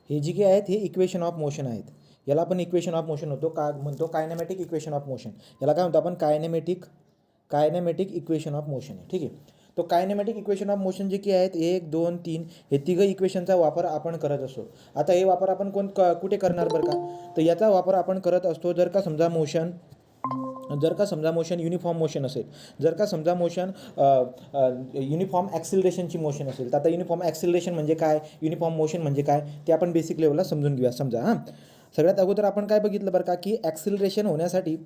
हे जी काही आहेत हे इक्वेशन ऑफ मोशन आहेत. याला आपण इक्वेशन ऑफ मोशन होतो का म्हणतो कायनेमॅटिक इक्वेशन ऑफ मोशन. याला काय म्हणतो आपण कायनेमॅटिक इक्वेशन ऑफ मोशन आहे. ठीक आहे. तो कायनेमॅटिक इक्वेशन ऑफ मोशन जे की आहेत 1 2 3 हे तिघं इक्वेशनचा वापर आपण करत असतो. आता हे वापर आपण कुठे करणार बरं का, तर याचा वापर आपण करत असतो जर का समजा मोशन युनिफॉर्म मोशन असेल, जर का समजा मोशन युनिफॉर्म ॲक्सिलरेशनची मोशन असेल. तर आता युनिफॉर्म ॲक्सिलरेशन म्हणजे काय, युनिफॉर्म मोशन म्हणजे काय ते आपण बेसिक लेवलला समजून घेऊया. समजा सगळ्यात अगोदर आपण काय बघितलं बरं का, की ॲक्सिलरेशन होण्यासाठी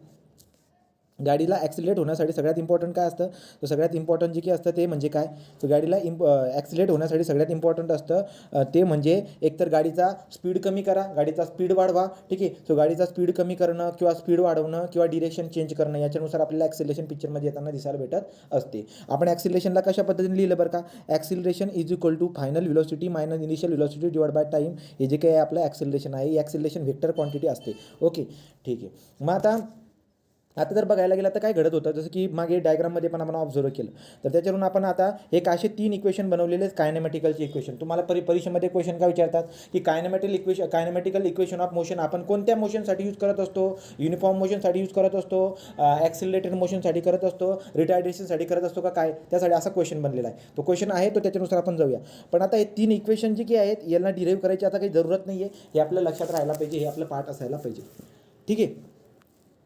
गाडीला ॲक्सिलेट होण्यासाठी सगळ्यात इम्पॉर्टंट काय असतं, तर सगळ्यात इम्पॉर्टंट जे की असतं ते म्हणजे काय, तर गाडीला ॲक्सिलेट होण्यासाठी सगळ्यात इम्पॉर्टंट असतं ते म्हणजे एकतर गाडीचा स्पीड कमी करा, गाडीचा स्पीड वाढवा. ठीक आहे. सो गाडीचा स्पीड कमी करणं किंवा स्पीड वाढवणं किंवा डिरेक्शन चेंज करणं याच्यानुसार आपल्याला ॲक्सिलेशन पिक्चरमध्ये येताना दिसायला भेटत असते. आपण ॲक्सिलेशनला कशा पद्धतीने लिहिलं बरं का, acceleration is equal to final velocity minus initial velocity divide by time. हे जे काही आपलं ॲक्सिलरेशन आहे, ही ॲक्सिलरेशन व्हेक्टर क्वांटिटी असते. ओके ठीक आहे. मग आता जर बघायला गेलं तर काय घडत होतं, जसं की मागे डायग्राममध्ये पण आपण ऑब्झर्व केलं, तर त्याच्यावरून आपण आता एक असे 3 इक्वेशन बनवलेले आहेत कायनेमॅटिकलचे इक्वेशन. तुम्हाला परीक्षेमध्ये क्वेश्चन काय विचारतात की कायनेमॅटिकल इक्वेशन ऑफ मोशन आपण कोणत्या मोशनसाठी यूज करत असतो, युनिफॉर्म मोशनसाठी यूज करत असतो, ॲक्सिलरेटेड मोशनसाठी करत असतो, रिटार्डेशनसाठी करत असतो का काय, त्यासाठी असा क्वेश्चन बनलेला आहे. तो क्वेश्चन आहे तो त्याच्यानुसार आपण जाऊया. पण आता हे 3 इक्वेशन जी की आहेत यांना डिराईव्ह करायची आता काही जरूरत नाही आहे. हे आपल्या लक्षात राहायला पाहिजे, हे आपलं पाठ असायला पाहिजे. ठीक आहे.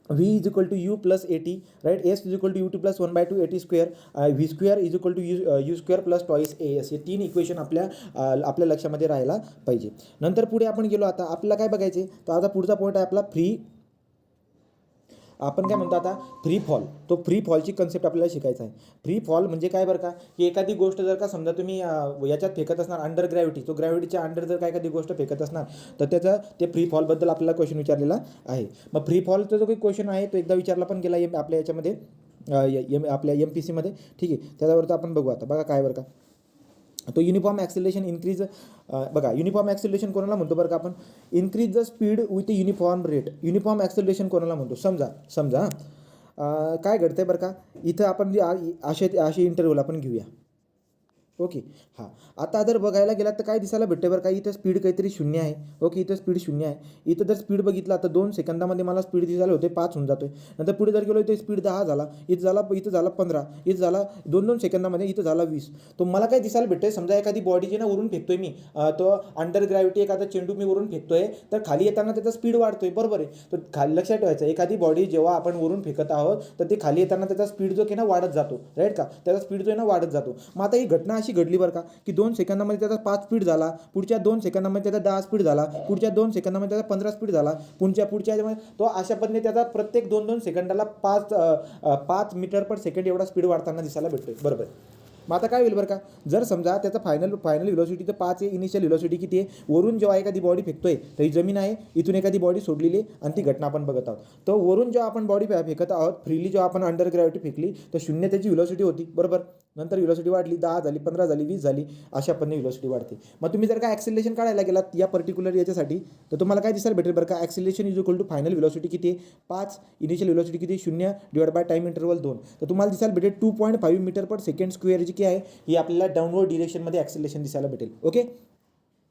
v is equal to you plus A T, right. S is equal to U T plus 1/2 a T square, v square is equal to you square plus twice A s. हे 3 इक्वेशन आपल्या लक्षामध्ये राहायला पाहिजे. नंतर पुढे आपण गेलो, आता आपल्याला काय बघायचे, तर आता पुढचा पॉईंट आहे आपला आपण काय म्हणतो आता फ्री फॉल. तो फ्री फॉलची कन्सेप्ट आपल्याला शिकायचा आहे. फ्री फॉल म्हणजे काय बरं का, की एखादी गोष्ट जर का समजा तुम्ही याच्यात फेकत असणार अंडर ग्रॅव्हिटी, तो ग्रॅव्हिटीच्या अंडर जर काय एखादी गोष्ट फेकत असणार तर त्याचं ते फ्री फॉलबद्दल आपल्याला क्वेश्चन विचारलेला आहे. मग फ्री फॉलचा जो काही क्वेश्चन आहे तो एकदा विचारला पण गेला आपल्या याच्यामध्ये आपल्या MPCमध्ये. ठीक आहे. त्याच्यावरती आपण बघू. आता बघा काय बरं का, तो युनिफॉर्म ॲक्सिलेशन इंक्रीज. बघा युनिफॉर्म ॲक्सिलेशन कोणाला म्हणतो बरं का आपण, increase the speed with uniform rate. Uniform acceleration कोणाला म्हणतो, समजा काय घडतं आहे बरं का, इथं आपण जे असे इंटरव्ह्यूला आपण घेऊया. ओके. हां. आता जर बघायला गेलात तर काय दिसायला भेटतं बरं का, इथं स्पीड काहीतरी 0 आहे. ओके. इथं स्पीड 0 आहे. इथं जर स्पीड बघितला तर 2 सेकंदामध्ये मला स्पीड दिसायला होते 5 होऊन जातोय. नंतर पुढे जर गेलो इथे स्पीड 10 झाला, इथं झाला 15, इथं झाला 2 सेकंदामध्ये, इथं झाला 20. तो मला काय दिसायला भेटतंय, समजा एखादी बॉडी जी ना वरून फेकतोय मी, तो अंडर ग्रॅव्हिटी एखादा चेंडू मी वरून फेकतोय, तर खाली येताना त्याचा स्पीड वाढतोय. बरोबर आहे. तर खाली लक्षात ठेवायचं, एखादी बॉडी जेव्हा आपण वरून फेकत आहोत तर ते खाली येताना त्याचा स्पीड जो की ना वाढत जातो, राईट का, त्याचा स्पीड जो आहे ना वाढत जातो. मग आता ही घटना अशी घडली बरं का, की 2 सेकंदामध्ये त्याचा 5 स्पीड झाला, पुढच्या 2 सेकंदामध्ये त्याचा 10 स्पीड झाला, पुढच्या 2 सेकंदामध्ये त्याचा 15 स्पीड झाला, पुढच्या तो अशा पद्धतीने त्याचा प्रत्येक 2 सेकंदाला 5 मीटर पर सेकंड एवढा स्पीड वाढताना दिसायला भेटतोय. बरोबर. मग आता काय होईल बरं का, जर समजा त्याचा फायनल व्हेलॉसिटी तर 5 आहे, इनिशियल व्हेलॉसिटी किती आहे, वरून जेव्हा एखादी बॉडी फेकतोय तर ही जमीन आहे, इथून एखादी बॉडी सोडलेली आणि ती घटना आपण बघत आहोत. तर वरून जेव्हा आपण बॉडी फेकत आहोत फ्रीली, जेव्हा आपण अंडर ग्रॅव्हिटी फेकली तर 0 त्याची व्हेलॉसिटी होती. बरोबर. नंतर व्हेलॉसिटी वाढली, 10 झाली, 15 झाली, 20 झाली, अशा पद्धतीने व्हेलॉसिटी वाढते. मग तुम्ही जर का ॲक्सिलेशन काढायला गेलात या पर्टिक्युलर याच्यासाठी तर तुम्हाला काय दिसायला भेटेल बरं का, acceleration is equal to final velocity किती आहे 5, इनिशियल व्हेलॉसिटी किती 0 डिवाइड बाय टाईम इंटरवल 2. तर तुम्हाला दिसायला भेटेल 2.5 मीटर पर सेकंड स्क्वेअर जी काय आहे ही आपल्याला डाऊनवर्ड डिरेक्शनमध्ये ॲक्सिलेशन दिसायला भेटेल. ओके.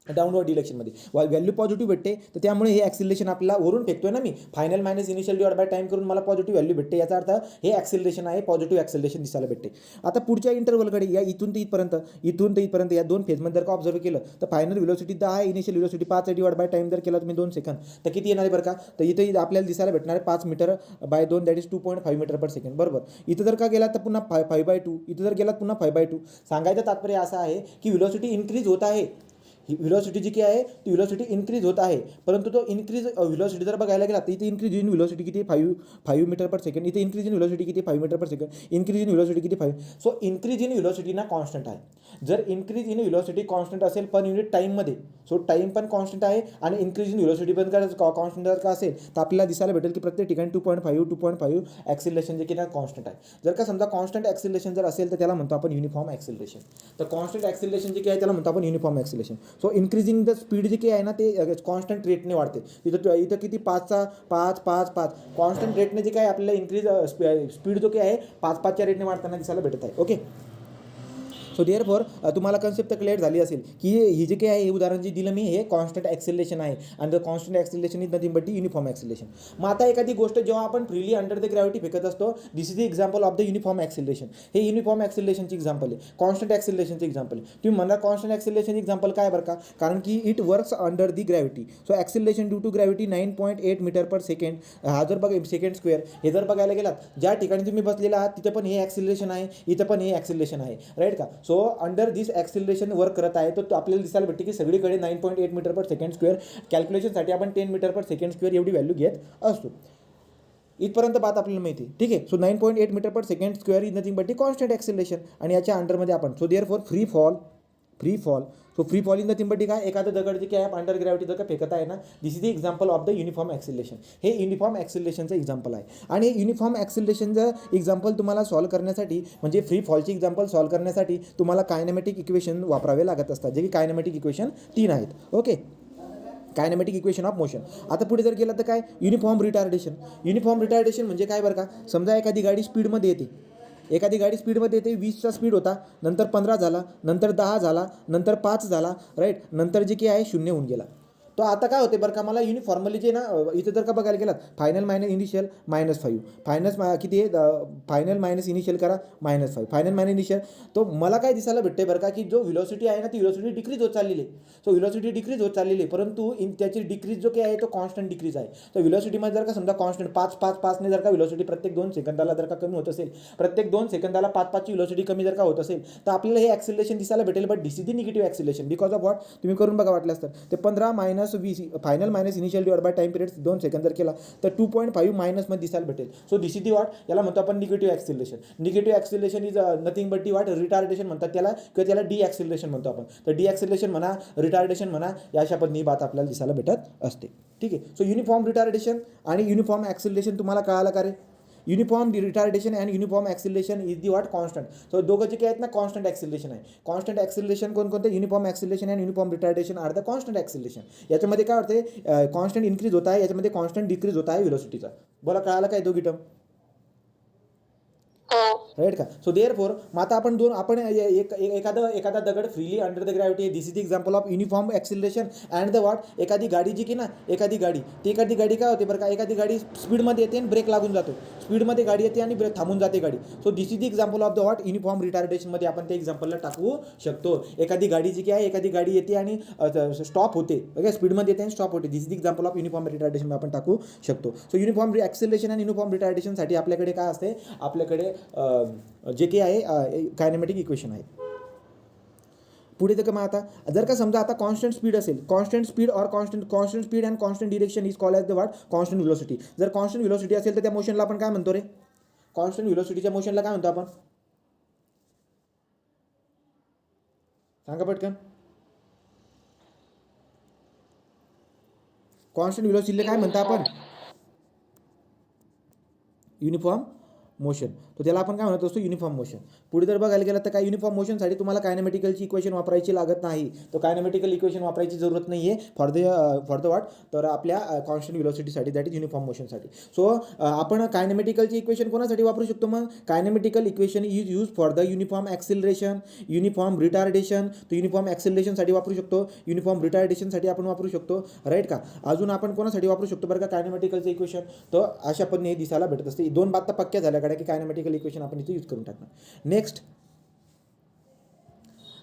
डाऊनवर्ड डिरेक्शनमध्ये व्हॅल्यू पॉझिटिव्ह भेटते, तर त्यामुळे हे ॲक्सिलेशन आपल्याला वरून फेकतोय ना मी, final minus initial divide by time करून मला पॉझिटिव्ह व्हॅल्यू भेटते. याचा अर्थ हे ॲक्सिलेशन आहे, पॉझिटिव्ह ॲक्सिलेशन दिसायला भेटते. आता पुढच्या इंटरवलकडे या, इथून ते इथपर्यंत या 2 फेजमध्ये जर का ऑब्झर्व केलं तर फायनल व्हेलॉसिटी 10 आहे, इनिशियल व्हेलॉसिटी 5 आहे, डिवाइड बाय टाईम जर केला तुम्ही 2 सेकंद तर किती येणार आहे बरं का, तर इथं आपल्याला दिसायला भेटणार आहे 5 metre by 2 that is 2.5 metre per second. बरोबर. इथं जर का गेला तर पुन्हा 5/2, इथं जर गेलात पुन्हा 5/2. सांगायचं तात्पर्य असं आहे की व्हेलॉसिटी इन्क्रीज होत आहे, ही व्हेलॉसिटी जी काय आहे ती व्हेलॉसिटी इन्क्रीज होत आहे, परंतु तो इन्क्रीज व्हेलॉसिटी जर बघायला गेला तर इथे इन्क्रीज इन व्हेलॉसिटी किती 5 मीटर पर सेकंड, इथे इन्क्रीज इन व्हेलॉसिटी किती 5 metre per second, increase in velocity किती 5. सो इन्क्रीज इन व्हेलॉसिटी ना कॉन्स्टंट आहे. जर इन्क्रीज इन व्हेलॉसिटी कॉन्स्टंट असेल पण युनिट टाईममध्ये, सो टाईम पण कॉन्स्टंट आहे आणि इन्क्रीज इन व्हेलॉसिटी पण कॉन्स्टंट जर का असेल तर आपल्याला दिसायला भेटेल की प्रत्येक ठिकाणी 2.5 ॲक्सिलेशन जे की ना कॉन्स्टंट आहे. जर का समजा कॉन्स्टंट ॲक्सिलेशन जर असेल तर त्याला म्हणतो आपण युनिफॉर्म ॲक्सिलेशन. तर कॉन्स्टंट ॲक्सिलेशन जे की आहे त्याला म्हणतो आपण uniform acceleration. So increasing the speed जे काही आहे ना ते कॉन्स्टंट रेटने वाढते. इथं किती 5 कॉन्स्टंट रेटने जे काय आपल्याला इन्क्रीज स्पीड जो काही आहे 5च्या रेटने वाढताना दिसायला भेटत आहे. ओके. सो देअरफॉर तुम्हाला कन्सेप्ट क्लिअर झाली असेल की ही जे काही आहे हे उदाहरण जे दिलं मी हे कॉन्स्टंट ॲक्सिलेशन आहे आणि the constant acceleration is nothing but the uniform acceleration. मग आता एखादी गोष्ट जेव्हा आपण फ्रीली अंडर द ग्रॅव्हिटी फेकत असतो, this is the example of the uniform acceleration. हे युनिफॉर्म ॲक्सिलेशनची एक्झाम्पल आहे, कॉन्स्टंट ॲक्सिलेशनची एक्झाम्पल आहे. तुम्ही म्हणा कॉन्स्टंट ॲक्सिलेशन एक्झाम्पल काय बरं का, कारण की it works under the gravity. So acceleration due to gravity 9.8 metre per second. हा जर बघा सेकंड स्क्वेअर, हे जर बघायला गेलात ज्या ठिकाणी तुम्ही बसलेला आहात तिथं पण हे ॲक्सिलेशन आहे, इथं पण हे ॲक्सिलेशन आहे, राईट का. So under this acceleration work करत आहे, तो आपल्याला दिसायला भेटते की सगळीकडे 9.8 मीटर पर सेकंड स्क्वेअर. कॅल्क्युलेशनसाठी आपण 10 मीटर पर सेकंड स्क्वेअर एवढी व्हॅल्यू घेत असतो. इथपर्यंत बात आपल्याला माहिती आहे, ठीक आहे. So 9.8 metre per second square is nothing but the constant acceleration. आणि याच्या अंडरमध्ये आपण so therefore free fall so free fall in nothing but काय, एखादं दगड जे काय अंडर ग्रॅव्हिटी जर का फेकत आहे ना, this is the example of the uniform acceleration. हे युनिफॉर्म ॲक्सिलेशनचं एक्झाम्पल आहे. आणि युनिफॉर्म ॲक्सिलेशनचं एक्झाम्पल तुम्हाला सॉल्व करण्यासाठी म्हणजे फ्री फॉलची एक्झाम्पल सॉल्व करण्यासाठी तुम्हाला कायनेमॅटिक इक्वेशन वापरावे लागत असतात, जे की कायनेमॅटिक इक्वेशन 3 आहेत. Okay, kinematic equation of motion. आता पुढे जर गेलं तर काय, युनिफॉर्म रिटार्डेशन. युनिफॉर्म रिटार्डेशन म्हणजे काय बरं का, समजा एखादी गाडी स्पीडमध्ये येते, एखादी गाडी स्पीडमध्ये येते, 20चा स्पीड होता, नंतर 15 झाला, नंतर 10 झाला, नंतर 5 झाला, राईट. नंतर जे की आहे 0 होऊन गेला. तो आता काय होते बरं का, मला युनिफॉर्मली जे ना इथं जर का बघायला गेलात, फायनल मायनस इनिशियल -5, फायनस किती आहे, फायनल मायनस इनिशियल करा -5, फायनल मायनस इनिशियल. तो मला काय दिसायला भेटते बरं का, की जो व्हिलॉसिटी आहे ना ती व्हिलॉसिटी डिक्रीज होत चाललेली आहे. सो व्हिलॉसिटी डिक्रीज होत चाललेली आहे, परंतु त्याची डिक्रीज जो काही आहे तो कॉन्स्टंट डिक्रीज आहे. तर व्हिलॉसिटीमध्ये जर का समजा कॉन्स्टंट 5-5-5ने जर का व्हिलॉसिटी प्रत्येक 2 सेकंदाला जर का कमी होत असेल, प्रत्येक 2 सेकंदाला 5-5ची व्हिलॉसिटी कमी जर का होत असेल, तर आपल्याला हे ॲक्सिलेशन दिसायला भेटेल. But this is the negative acceleration because of what, तुम्ही करून बघा वाटल्यास तर ते 15 - 20 final minus initial divide by time period 2 सेकंद जर केला तर 2.5 मायनसमध्ये दिसायला भेटेल. So this is the what, याला म्हणतो आपण negative acceleration. Negative acceleration is nothing but the what, retardation म्हणतात त्याला, किंवा त्याला डी ॲक्सिलेशन म्हणतो आपण. तर डी ॲक्सिलेशन म्हणा, रिटार्डेशन म्हणा, या अशा पद्धतीने बात आपल्याला दिसायला भेटत असते, ठीक आहे. सो युनिफॉर्म रिटार्डेशन आणि युनिफॉर्म ॲक्सिलेशन तुम्हाला कळालं का रे. Uniform retardation and uniform acceleration is the what, constant. So दोघं जे काय आहेत ना कॉन्स्टंट ॲक्सिलेशन आहे. कॉन्स्टंट ॲक्सिलेशन कोणकोणते, uniform acceleration and uniform retardation are the constant acceleration. याच्यामध्ये काय होते, कॉन्स्टंट इन्क्रीज होत आहे, याच्यामध्ये कॉन्स्टंट डिक्रीज होत आहे व्हेलॉसिटीचा. बोला कळालं काय दोघी टर्म, राईट का. सो देअरफॉर मग आता आपण एखादा दगड freely under the gravity, this is the example of uniform acceleration and the what. एखादी गाडी जी की ना, एखादी गाडी काय होते बरं का, एखादी गाडी स्पीडमध्ये येते आणि ब्रेक लागून जातो, स्पीडमध्ये गाडी येते आणि ब्रेक थांबून जाते गाडी. So this is the example of the what, uniform रिटार्डेशनमध्ये आपण त्या एक्झाम्पलला टाकू शकतो. एखादी गाडी जी की आहे, एखादी गाडी येते आणि स्टॉप होते, ओके, स्पीडमध्ये येते आणि स्टॉप होते, this is the example of uniform retardation आपण टाकू शकतो. सो युनिफॉर्म ॲक्सिलेशन आणि युनिफॉर्म रिटार्डेशनसाठी आपल्याकडे काय असते, आपल्याकडे जे काही आहे कायनेमॅटिक इक्वेशन आहे. पुढे तर मग आता जर का समजा आता कॉन्स्टंट स्पीड असेल, कॉन्स्टंट स्पीड और constant speed and constant direction is called as the what, constant velocity. जर कॉन्स्टंट व्हेलॉसिटी असेल तर त्या मोशनला आपण काय म्हणतो रे, कॉन्स्टंट व्हेलॉसिटीच्या मोशनला काय म्हणतो आपण, सांगा पटकन. कॉन्स्टंट व्हेलॉसिटीला काय म्हणतो आपण, युनिफॉर्म मोशन. तर त्याला आपण काय म्हणत असतो, युनिफॉर्म मोशन. पुढे जर बघायला गेलं तर काय, युनिफॉर्म मोशनसाठी तुम्हाला कायनेमॅटिकलची इक्वेशन वापरायची लागत नाही. तर कायनेमॅटिकल इक्वेशन वापरायची जरूरत नाही आहे फॉर द व्हॉट, तर आपल्या कॉन्स्टंट व्हेलॉसिटीसाठी, दॅट इज युनिफॉर्म मोशनसाठी. सो आपण कायनेमॅटिकलची इक्वेशन कोणासाठी वापरू शकतो, मग kinematical equation is use for the uniform acceleration, uniform retardation. तर युनिफॉर्म ॲक्सिलरेशनसाठी वापरू शकतो, युनिफॉर्म रिटार्डेशनसाठी आपण वापरू शकतो, राईट का. अजून आपण कोणासाठी वापरू शकतो बरं का कायनेमॅटिकलचं इक्वेशन, तर अशा पद्धतीने दिसायला भेटत असते. 2 बात तर पक्क्या झाल्या कडे की कायनेमॅटिकल इक्वेशन आपण इथे यूज करून टाकणार. Next,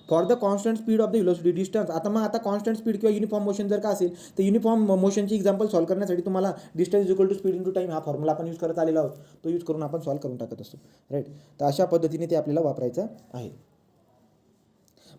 for the constant speed of the velocity distance. आता कॉन्स्टंट स्पीड किंवा युनिफॉर्म मोशन जर का असेल तर युनिफॉर्म मोशनची एक्झाम्पल सॉल्व करण्यासाठी तुम्हाला distance equal to speed into time हा फॉर्म्युला आपण यूज करत आलेला आहोत, तो यूज करून आपण सॉल्व करून टाकत असतो, राईट. तर अशा पद्धतीने ते आपल्याला वापरायचं आहे.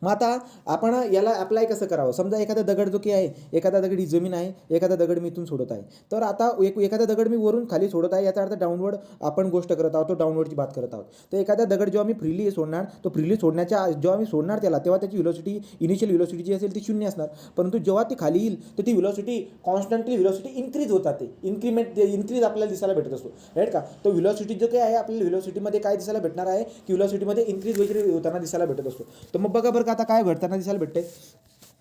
मग आता आपण याला अप्लाय कसं करावं, समजा एखादा दगड जो की आहे, एखादा दगड ही जमीन आहे, एखादा दगड मी इथून सोडत आहे. तर आता एखादा दगड मी वरून खाली सोडत आहे, याचा अर्थ डाऊनवर्ड आपण गोष्ट करत आहोत, तो डाऊनवर्डची बात करत आहोत. तर एखादा दगड जेव्हा मी फ्रीली सोडणार, तो फ्रीली सोडण्याच्या जेव्हा मी सोडणार त्याला, तेव्हा त्याची व्हेलॉसिटी, इनिशियल व्हेलॉसिटी जी असेल ती 0 असणार. परंतु जेव्हा ती खाली येईल तर ती व्हेलॉसिटी कॉन्स्टंटली व्हेलॉसिटी इन्क्रीज होत जाते, इन्क्रीज आपल्याला दिसायला भेटत असतो, राईट का. तो व्हेलॉसिटी जो काही आहे आपल्याला व्हेलॉसिटीमध्ये काय दिसायला भेटणार आहे, की व्हेलॉसिटीमध्ये इन्क्रीज वगैरे होताना दिसायला भेटत असतो. तर मग बघा बरं का आता काय घडताना दिसायला भेटते,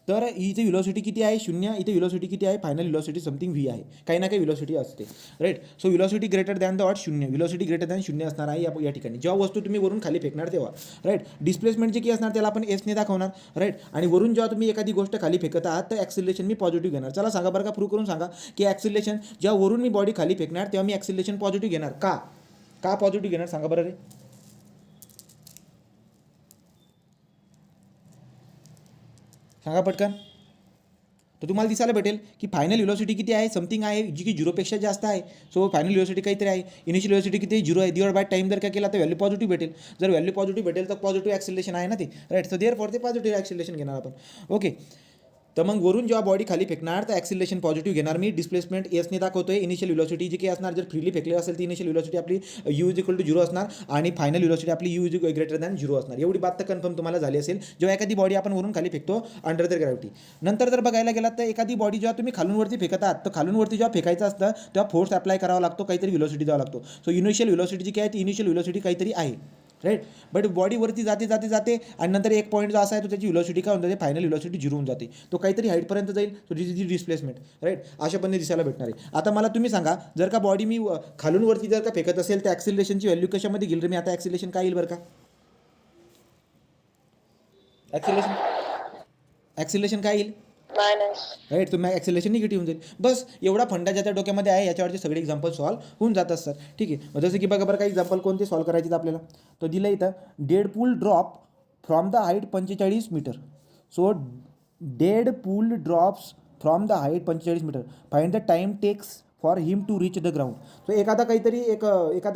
तर इथे व्हिलॉसिटी किती आहे 0, इथे व्हिलॉसिटी किती आहे फायनल व्हिलॉसिटी समथिंग व्ही आहे, काही ना काही व्हिलॉसिटी असते, right. So velocity greater than the what 0, velocity greater than 0 असणार आहे या ठिकाणी जेव्हा वस्तू तुम्ही वरून खाली फेकणार तेव्हा, राईट. डिस्प्लेसमेंट जे की असणार त्याला आपण एसने दाखवणार, राईट. आणि वरून जेव्हा तुम्ही एखादी गोष्ट खाली फेकत आहात तर ॲक्सिलेशन मी पॉझिटिव्ह घेणार. चला सांगा बरं का, प्रूव्ह करून सांगा की ॲक्सिलेशन जेव्हा वरून मी बॉडी खाली फेकणार तेव्हा मी ॲक्सिलेशन पॉझिटिव्ह घेणार. का पॉझिटिव्ह घेणार सांगा बरं रे. सांगा पटकन. तर तुम्हाला दिसायला भेटेल की फायनल व्हिलॉसिटी किती आहे समथिंग आहे जी की 0पेक्षा जास्त आहे. सो फायनल व्हिलॉसिटी काहीतरी आहे. इनिशियल व्हिलॉसिटी किती 0 आहे. डिवाइड बाय टाइम जर काय केला तर व्हॅल्यू पॉझिटिव्ह भेटेल. जर व्हॅल्यू पॉझिटिव्ह भेटेल तर पॉझिटिव्ह ॲक्सिलेशन आहे ना ते, राईट. सो देअर फॉर ते पॉझिटिव्ह ॲक्सिलेशन घेणार आपण. ओके. तर मग वरून जेव्हा बॉडी खाली फेकणार तर ॲक्सिलेशन पॉझिटिव्ह घेणार मी. डिस्प्लेसमेंट एसने दाखवतोय. इनिशियल व्हिलॉसिटी जी काही असणार जर फ्रीली फेकलेली असेल ती इनिशियल व्हिलॉसिटी आपली यू इज इक्वल टू 0 असणार आणि फायनल व्हिलॉसिटी आपली यू इज ग्रेटर दॅन 0 असणार. एवढी बात तर कन्फर्म तुम्हाला झाली असेल जेव्हा एखादी बॉडी आपण वरून खाली फेकतो अंडर द ग्रॅव्हिटी. नंतर जर बघायला गेलात तर एखादी बॉडी जेव्हा तुम्ही खालून वरती फेकत आहात तर खालून वरती जेव्हा फेकायचं असतं तेव्हा फोर्स अप्लाय करावा लागतो, काहीतरी व्हिलॉसिटी द्यावा लागतो. सो इनिशियल व्हिलॉसिटी जी काय आहे ती इनिशियल व्हिलॉसिटी काहीतरी आहे, राईट. बट बॉडीवरती जाते आणि नंतर एक पॉईंट जो असा आहे तो त्याची व्हिलॉसिटी काय होऊन जाते फायनल व्हिलॉसिटी 0 होऊन जाते. तो काहीतरी हाईटपर्यंत जाईल. So this is displacement, right. अशा पद्धतीने दिसायला भेटणार आहे. आता मला तुम्ही सांगा जर का बॉडी मी खालून वरती जर का फेकत असेल तर ॲक्सिलेशनची व्हॅल्यू कशामध्ये घेईल रे मी. आता ॲक्सिलेशन काय येईल बरं का. ॲक्सिलेशन काय येईल राईट. तुम्ही ॲक्सिलेशन निगेटिव्ह होऊन जाईल. बस एवढा फंडा ज्याच्या डोक्यामध्ये आहे याच्यावरचे सगळे एक्झाम्पल सॉल्व्ह होऊन जातात सर, ठीक आहे. जसं की बघा बरं काही एक्झाम्पल कोणते सॉल्व्ह करायचे आपल्याला. तो दिलं इथं dead pool drop from the height 45 metre. So dead pool drops from the height 45 metre. Find the time takes for him to reach the ground. So एखादा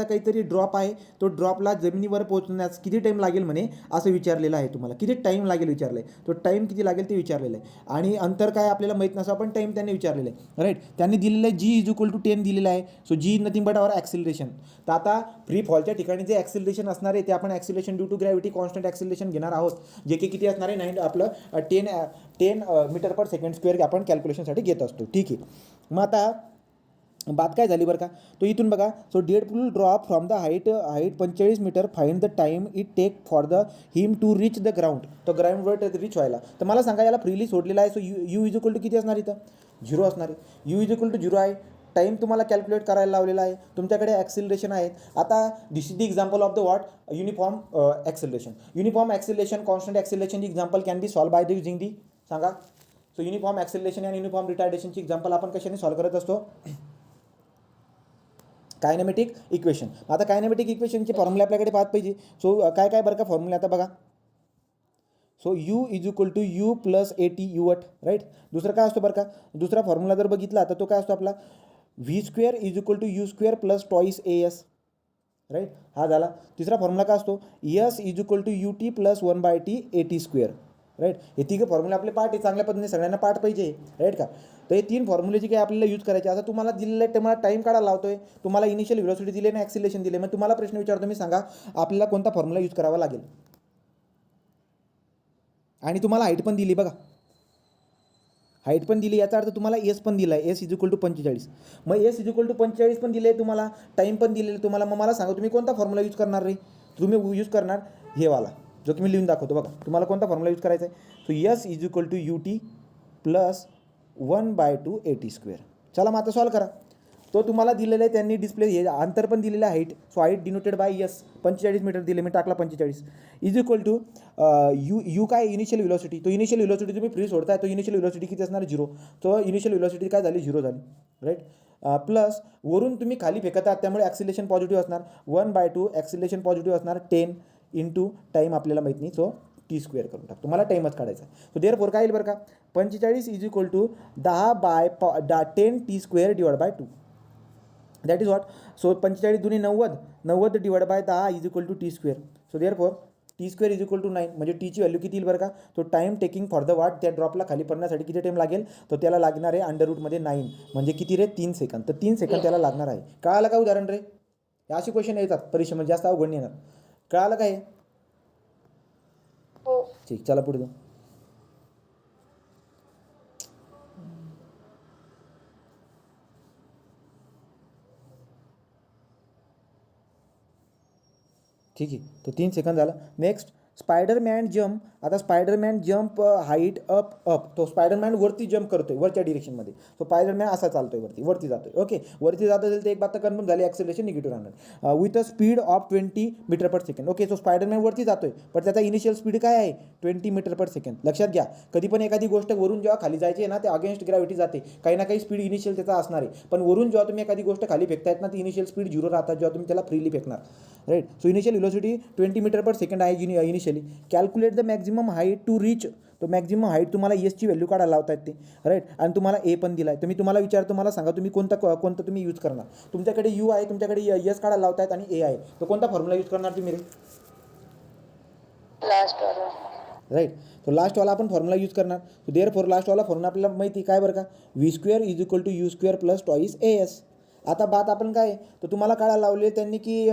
काहीतरी ड्रॉप आहे, तो ड्रॉपला जमिनीवर पोहोचण्यास किती टाईम लागेल म्हणे असं विचारलेलं आहे तुम्हाला. किती टाईम लागेल विचारलं आहे. तो टाईम किती लागेल ते विचारलेलं आहे. आणि अंतर काय आपल्याला माहीत नसं पण टाईम त्यांनी विचारलेलं आहे, राईट. त्यांनी दिलेलं आहे जी इज इक्वल टू 10 दिलेलं आहे. So g nothing but our acceleration. तर आता फ्री फॉलच्या ठिकाणी जे ॲक्सिलरेशन असणार आहे ते आपण acceleration due to gravity constant acceleration घेणार आहोत, जे की किती असणार आहे 10 मीटर पर सेकंड स्क्वेअर आपण कॅल्क्युलेशनसाठी घेत असतो, ठीक आहे. मग आता बात काय झाली बरं का. तो इथून बघा. So dead pool drop from the height 45 metre. Find the time it take for the him to reach the ground. तो ग्राउंडवर रीच व्हायला. तर मला सांगा याला फ्रीली सोडलेला आहे. So u is equal to किती असणार इथं 0 असणार आहे. यू इज इक्वल टू 0 आहे. टाईम तुम्हाला कॅल्क्युलेट करायला लावलेला आहे. तुमच्याकडे ॲक्सिलरेशन आहेत. आता this is the example of the what uniform acceleration. Uniform acceleration constant ॲक्सिलरेशनची example can be solve by the using the सांगा. सो युनिफॉर्म ॲक्सिलरेशन आणि युनिफॉर्म रिटार्डेशनची एक्झाम्पल आपण कशाने सॉल्व करत असतो. Kinematic equation. आता कायनेमॅटिक इक्वेशनचे फॉर्म्युले आपल्याकडे पाहत पाहिजे. सो काय बरं का फॉर्म्युला आता बघा. So u is equal to you plus AT UT, right. दुसरं काय असतो बरं का. दुसरा फॉर्म्युला जर बघितला तर तो काय असतो आपला v square is equal to you square plus twice AS, right. हा झाला. तिसरा फॉर्म्युला काय असतो S is equal to UT plus 1/T AT square, right. हे तिघं फॉर्म्युला आपले पाठ आहे. चांगल्या पद्धतीने सगळ्यांना पाठ पाहिजे, राईट का. तर हे 3 फॉर्म्युले जे काही आपल्याला यूज करायचे. आता तुम्हाला दिलेलं आहे तुम्हाला टाईम काढायला लावतोय. तुम्हाला इनिशियल व्हिलॉसिटी दिली आणि ॲक्सिलेशन दिले. मग तुम्हाला प्रश्न विचारतो मी, सांगा आपल्याला कोणता फॉर्म्युला यूज करावा लागेल. आणि तुम्हाला हाईट पण दिली बघा. हाईट पण दिली याचा अर्थ तुम्हाला एस पण दिला आहे. S is equal to 45. मग एस इज इक्वल टू 45 पण दिले आहे तुम्हाला. टाईम पण दिलेलं तुम्हाला. मग मला सांगा तुम्ही कोणता फॉर्म्युला यूज करणार रे. तुम्ही यूज करणार हे वाला जो की मी लिहून दाखवतो बघा. तुम्हाला कोणता फॉर्म्युला यूज करायचा आहे. So s is equal to UT plus 1/2 AT square. चला मग आता सॉल्व करा. तो तुम्हाला दिलेला आहे त्यांनी डिस्प्ले हे अंतर पण दिलेलं आहे. Height. So height denoted by s 45 metre दिले मी टाकला 45 इज इक्वल टू यू काय इनिशियल व्हिलॉसिटी. तो इनिशियल व्हिलॉसिटी तुम्ही फ्री सोडताय. तो इनिशियल व्हिलॉसिटी किती असणार 0. तो इनिशियल व्हिलॉसिटी काय झाली 0 झाली, राईट. प्लस वरून तुम्ही खाली फेकत आहात त्यामुळे ॲक्सिलेशन पॉझिटिव्ह असणार 1/2. ॲक्सिलेशन पॉझिटिव्ह असणार 10 इंटू टाईम आपल्याला माहीत नाही. सो T स्क्वेअर करून टाकतो. मला टाईमच काढायचा. सो देअर फोर काय येईल बरं का 45 is equal to 10 T square divide by 2. That is what. So 45 दुनी 90 divide by 10 is equal to T square. So therefore T square is equal to 9. म्हणजे टीची व्हॅल्यू किती येईल बरं का. तो time taking for the what त्या ड्रॉपला खाली पडण्यासाठी किती टाईम लागेल. तर त्याला लागणार आहे अंडररूटमध्ये 9 म्हणजे किती रे 3 सेकंद. तर 3 सेकंद त्याला लागणार आहे. कळालं का उदाहरण रे. अशी क्वेश्चन येतात परीक्षेमध्ये जास्त अवघड येणार. कळालं काय. ठीक चला पुढे जाऊ. ठीक आहे. तो 3 सेकंद झाला. नेक्स्ट स्पायडरमॅन जम्प, आता Spiderman jump height up up, तो स्पायडरमॅन वरती जम्प करतोय वरच्या डिरेक्शनमध्ये, तो स्पायडरमॅन असा चालतोय वरती जातोय. ओके, वरती जात असेल तर एक बात कन्फर्म झाली, ॲक्सेलरेशन निगेटिव्ह राहणार with a speed of 20 metre per second. Okay, तो स्पायडरमॅन वरती जातोय पण त्याचा इनिशियल स्पीड काय आहे 20 मीटर पर सेकंड. लक्षात घ्या, कधी पण एखादी गोष्ट वरून जेव्हा खाली जायची आहे ना ते अगेन्स्ट ग्रॅव्हिटी जाते, काही ना काही स्पीड इनिशियल त्याचा असणार आहे, पण वरून जेव्हा तुम्ही एखादी गोष्ट खाली फेकतायत ना ती इनिशियल स्पीड 0 राहतात जेव्हा तुम्ही त्याला फ्रीली फेकणार. Right, so initial velocity 20 metre per second आहे initially. Calculate the maximum height to reach, तो मॅक्झिमम हाईट तुम्हाला एसची व्हॅल्यू काढायला लावतात ते. राईट, आणि तुम्हाला ए पण दिला आहे, तर मी तुम्हाला विचारतो, मला सांगा तुम्ही कोणतं तुम्ही यूज करणार. तुमच्याकडे यू आहे, तुमच्याकडे एस काढायला लावतायत आणि ए आहे, तर कोणता फॉर्म्युला यूज करणार तुम्ही रे? लास्टवाला. राईट, तो लास्टवाला आपण फॉर्म्युला यूज करणार. देअर फॉर लास्टवाला फॉर्म्युला आपल्याला माहिती काय बरं का, V square is equal to you square plus twice A S. आता बात आपण काय, तर तुम्हाला काढायला लावले त्यांनी की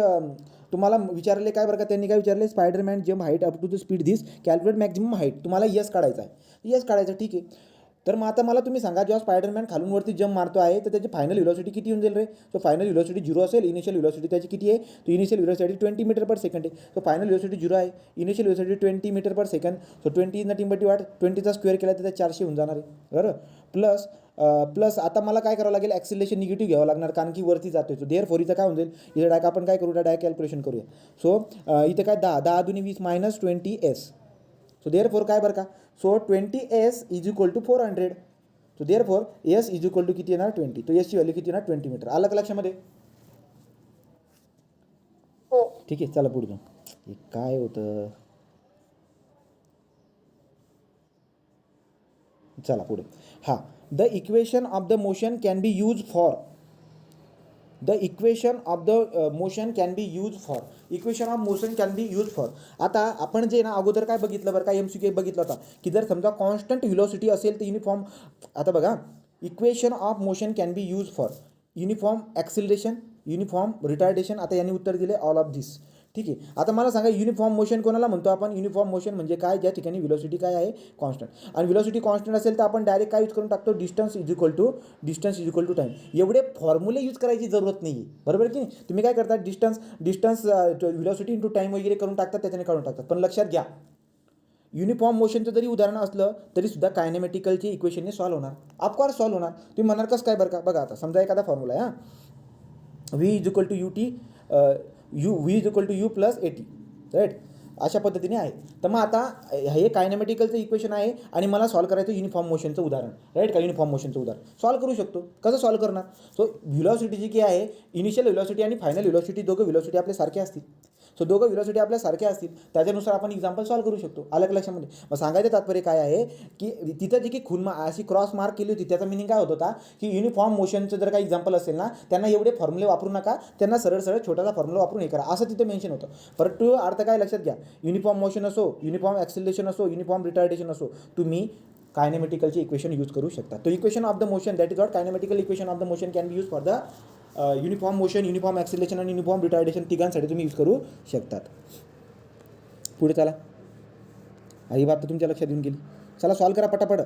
तुम्हाला विचारले काय बरं का, त्यांनी काय विचारले, Spiderman jump height up to the speed this, calculate maximum height. तुम्हाला यस काढायचा आहे, यस काढायचं, ठीक आहे. तर मग आता मला तुम्ही सांगा, जेव्हा स्पायडरमॅन खालून वरती जम्प मारतो आहे तर त्याची फायनल व्हेलोसिटी किती येऊन जाईल रे? तो फायनल व्हेलोसिटी 0 असेल, इनिशियल व्हेलोसिटी त्याची किती आहे, तो initial velocity 20 metre per second आहे, तो फायनल व्हेलोसिटी 0 आहे, initial velocity 20 metre per second. So 20 in टीम बटी वाट 20चा स्क्वेअर केला तर 400 होऊन जाणार आहे, बरोबर. प्लस आता मला काय करावं लागेल, ॲक्सिलेशन निगेटिव्ह घ्यावं लागणार कारण की वरती जातोय. सो देअर फोर इथं काय होऊन जाईल, इथं डायरेक्ट आपण काय करू, डायरेक्ट कॅल्क्युलेशन करूया. सो इथं काय 10 दुनी 20 minus 20s. So there four काय बरं का, so 20s is equal to 400. So therefore S is equal to किती येणार 20. तो एसची व्हॅल्यू किती येणार 20 मीटर. आलं का लक्षामध्ये? हो. ठीक आहे, चला पुढे जाऊ. हे काय होतं, चला पुढे. हां, the equation of the motion can be use for, the equation of the motion can be use for, equation of motion can be use for. आता आपण जे ना अगोदर काय बघितलं बरं का, MCQ बघितलं होता की जर समजा कॉन्स्टंट व्हेलोसिटी असेल तर युनिफॉर्म, आता बघा, equation of motion can be use for uniform acceleration, uniform retardation. आता यांनी उत्तर दिले ऑल ऑफ दिस, ठीक आहे. आता मला सांगा, युनिफॉर्म मोशन कोणाला म्हणतो आपण? युनिफॉर्म मोशन म्हणजे काय, ज्या ठिकाणी व्हेलोसिटी काय आहे कॉन्स्टंट, आणि व्हेलोसिटी कॉन्स्टंट असेल तर आपण डायरेक्ट काय यूज करून टाकतो, distance is equal to time. एवढे फॉर्म्युले यूज करायची जरूरत नाही आहे, बरोबर की नाही. तुम्ही काय करता, डिस्टन्स व्हेलोसिटी इंटू टाईम वगैरे करून टाकतात, त्याच्याने काढून टाकतात. पण लक्षात घ्या, युनिफॉर्म मोशनचं जरी उदाहरण असलं तरी सुद्धा कायनेमॅटिकलची इक्वेशनने सॉल्व्ह होणार, ऑफकोर्स सॉल्व्ह होणार. तुम्ही म्हणाल कसं काय बरं का, बघा आता समजा एखादा फॉर्म्युला आहे, V is equal to you T, V is equal to you plus A T, right, अशा पद्धतीने आहे. तर मग आता हे कायनेमॅटिकलचं इक्वेशन आहे आणि मला सॉल्व्ह करायचं युनिफॉर्म मोशनचं उदाहरण, राईट का, युनिफॉर्म मोशनचं उदाहरण सॉल्व्ह करू शकतो. कसं सॉल्व्ह करणार? सो व्हेलोसिटी जी काय आहे, इनिशियल व्हेलोसिटी आणि फायनल व्हेलोसिटी, दोघं व्हेलोसिटी आपले सारखे असतील. सो दोघं व्हेलोसिटी आपल्या सारख्या असतील, त्याच्यानुसार आपण एक्झाम्पल सॉल्व्ह करू शकतो. अलग लक्षामध्ये. मग सांगायचं तात्पर्य काय आहे की तिथं जी की खून अशी क्रॉस मार्क केली होती, त्याचा मिनिंग काय होत होता की युनिफॉर्म मोशनचं जर काही एक्झाम्पल असेल ना, त्यांना एवढे फॉर्म्युले वापरू नका, त्यांना सरळ सरळ छोटासा फॉर्म्युला वापरून हे करा, असं तिथं मेन्शन होतं. परत टू अर्थ काय लक्षात घ्या, युनिफॉर्म मोशन असो, युनिफॉर्म ॲक्सिलरेशन असो, युनिफॉर्म रिटार्डेशन असो, तुम्ही कायनेमॅटिकलचे इक्वेशन यूज करू शकता. तो equation of the motion, that is what kinematical equation of the motion can be use for the uniform motion, uniform acceleration आणि युनिफॉर्म रिटार्डेशन तिघांसाठी तुम्ही यूज करू शकतात. पुढे चला, ही बात तर तुमच्या लक्षात येऊन गेली. चला सॉल्व करा पटापट.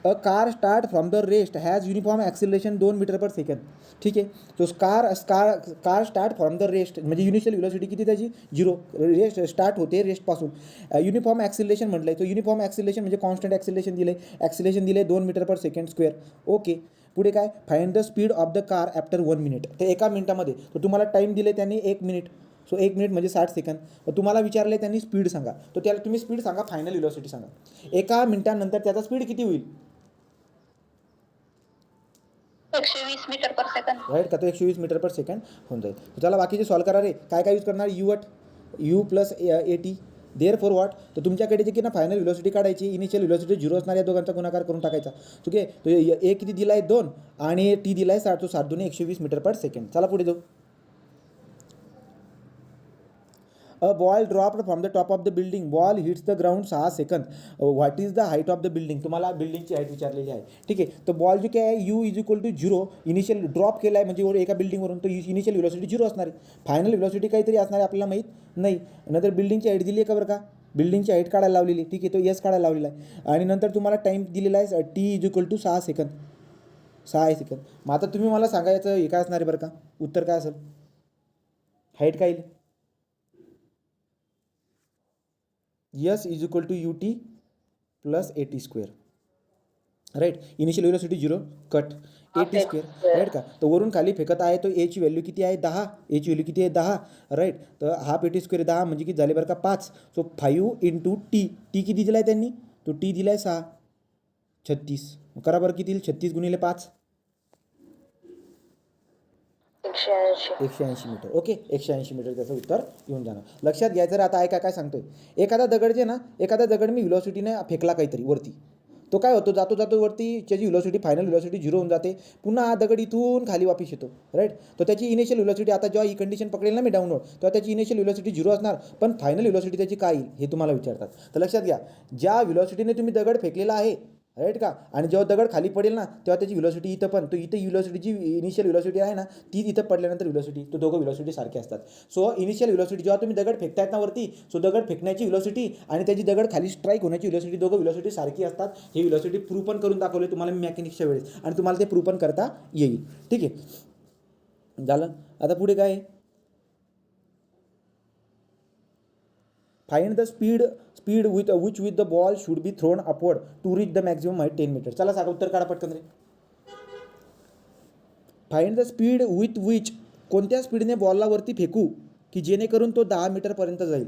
A car start from the rest has uniform acceleration 2 metre per second, ठीक आहे. तो car start from the rest म्हणजे इनिशियल व्हेलोसिटी किती त्याची 0, रेस्ट स्टार्ट होते रेस्टपासून. युनिफॉर्म ॲक्सिलरेशन म्हटलं आहे, तो युनिफॉर्म ॲक्सिलरेशन म्हणजे कॉन्स्टंट ॲक्सिलरेशन दिले 2 metre per second square. Okay, पुढे काय, find the speed of the car after 1 minute. ते एका मिनिटामध्ये, तर तुम्हाला टाईम दिले त्यांनी 1 मिनिट. सो 1 मिनिट म्हणजे 60 सेकंद. तुम्हाला विचारले त्यांनी स्पीड सांगा, तर त्याला तुम्ही स्पीड सांगा, फायनल व्हेलोसिटी सांगा. एका मिनिटानंतर त्याचा स्पीड किती होईल? 120 मीटर पर सेकंड. राईट का, तो 120 मीटर पर सेकंड होऊन जाईल. चला बाकीचे सॉल्व करा रे. काय यूज करणार, U plus A T, therefore what. तर तुमच्याकडे जे की ना फायनल व्हेलोसिटी काढायची, इनिशियल व्हेलोसिटी 0 असणार, या दोघांचा गुणाकार करून टाकायचा. ठीक आहे, तो ए किती दिला आहे 2 आणि टी दिला आहे 60, तो 60 दुने 120 मीटर पर सेकंड. चला पुढे जाऊ. A ball dropped from the top of the building, ball hits the ground 6 second. What is the height of the building, तुम्हाला बिल्डिंगची हाईट विचारलेली आहे. ठीक आहे, तर बॉल जे काय आहे U is equal to 0, initial drop केला आहे म्हणजे एका बिल्डिंगवरून, तो इनिशियल व्हेलोसिटी 0 असणार आहे. फायनल व्हेलोसिटी काहीतरी असणार आहे, आपल्याला माहीत नाही. नंतर बिल्डिंगची हाईट दिली आहे का बरं का, बिल्डिंगची हाईट काढायला लावलेली. ठीक आहे, तो यस काढायला लावलेला आहे. आणि नंतर तुम्हाला टाईम दिलेला आहे टी इज इक्वल टू 6 सेकंद, 6 सेकंद. मग आता तुम्ही मला सांगायचं हे काय असणार आहे बरं का, उत्तर काय असेल, हाईट काय येईल? S is equal to U T plus A T square, right. Initial velocity 0 cut A T square, right का. तर वरून खाली फेकत आहे तो एची व्हॅल्यू किती आहे 10, एची व्हॅल्यू किती आहे 10, राईट. तर हाफ ए टी स्क्वेअर 10 म्हणजे किती झाले बरं का 5. सो 5 इंटू टी, टी किती दिला आहे त्यांनी, तो टी दिला आहे 6, 36. करा बरं किती येईल 36 गुणिले 5, 180 मीटर. ओके, 180 मीटर त्याचं उत्तर येऊन जाणार. लक्षात घ्यायचं. आता ऐका काय सांगतोय. एखादा दगड जे ना, एखादा दगड मी व्हेलॉसिटीने फेकला काहीतरी वरती, तो काय होतो, जातो जातो वरती, त्याची व्हेलॉसिटी फायनल व्हेलॉसिटी 0 होऊन जाते. पुन्हा हा दगड इथून खाली वापस येतो, राईट. तर त्याची इनिशियल व्हेलॉसिटी, आता जेव्हा ही कंडिशन पकडेल ना मी डाऊनवर्ड, तेव्हा त्याची इनिशियल व्हेलॉसिटी 0 असणार, पण फायनल व्हेलॉसिटी त्याची काय येईल हे तुम्हाला विचारतात. तर लक्षात घ्या, ज्या व्हेलॉसिटीने तुम्ही दगड फेकलेला आहे, राईट का, आणि जेव्हा दगड खाली पडेल ना तेव्हा त्याची व्हेलॉसिटी इथं पण, तो इथं व्हेलॉसिटीची इनिशियल व्हेलॉसिटी आहे ना, ती इथं पडल्यानंतर व्हेलॉसिटी, तो दोघं व्हेलॉसिटी सारखे असतात. सो इनिशियल व्हेलॉसिटी जेव्हा तुम्ही दगड फेकतायत ना वरती, सो दगड फेकण्याची व्हेलॉसिटी आणि त्याची दगड खाली स्ट्राईक होण्याची व्हेलॉसिटी, दोघं व्हेलॉसिटी सारखी असतात. ही व्हेलॉसिटी प्रूव्ह पण करून दाखवले तुम्हाला मी मेकॅनिक्सच्या वेळेस, आणि तुम्हाला ते प्रूव्ह पण करता येईल. ठीक आहे, झालं. आता पुढे काय आहे, find the speed which with the ball should be thrown upward to reach the maximum height 10 metre. चला सांगा उत्तर काढा पटकन रे. Find the speed with which, कोणत्या स्पीडने बॉलला वरती फेकू की जेणेकरून तो 10 मीटरपर्यंत जाईल.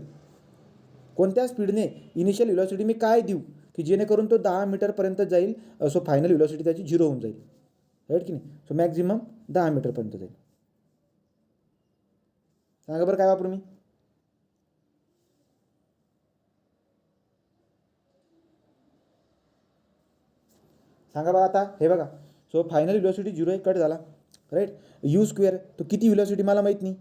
कोणत्या स्पीडने, इनिशियल व्हेलॉसिटी मी काय देऊ की जेणेकरून तो 10 मीटरपर्यंत जाईल. सो फायनल व्हेलॉसिटी त्याची 0 होऊन जाईल, राईट की नाही. सो मॅक्झिमम 10 मीटरपर्यंत जाईल. सांगा बरं काय वापरू मी. सांगा बघा आता, हे बघा. सो फायनल व्हेलॉसिटी 0 आहे, कट झाला, राईट. यू स्क्वेअर, तो किती व्हेलॉसिटी मला माहीत नाही.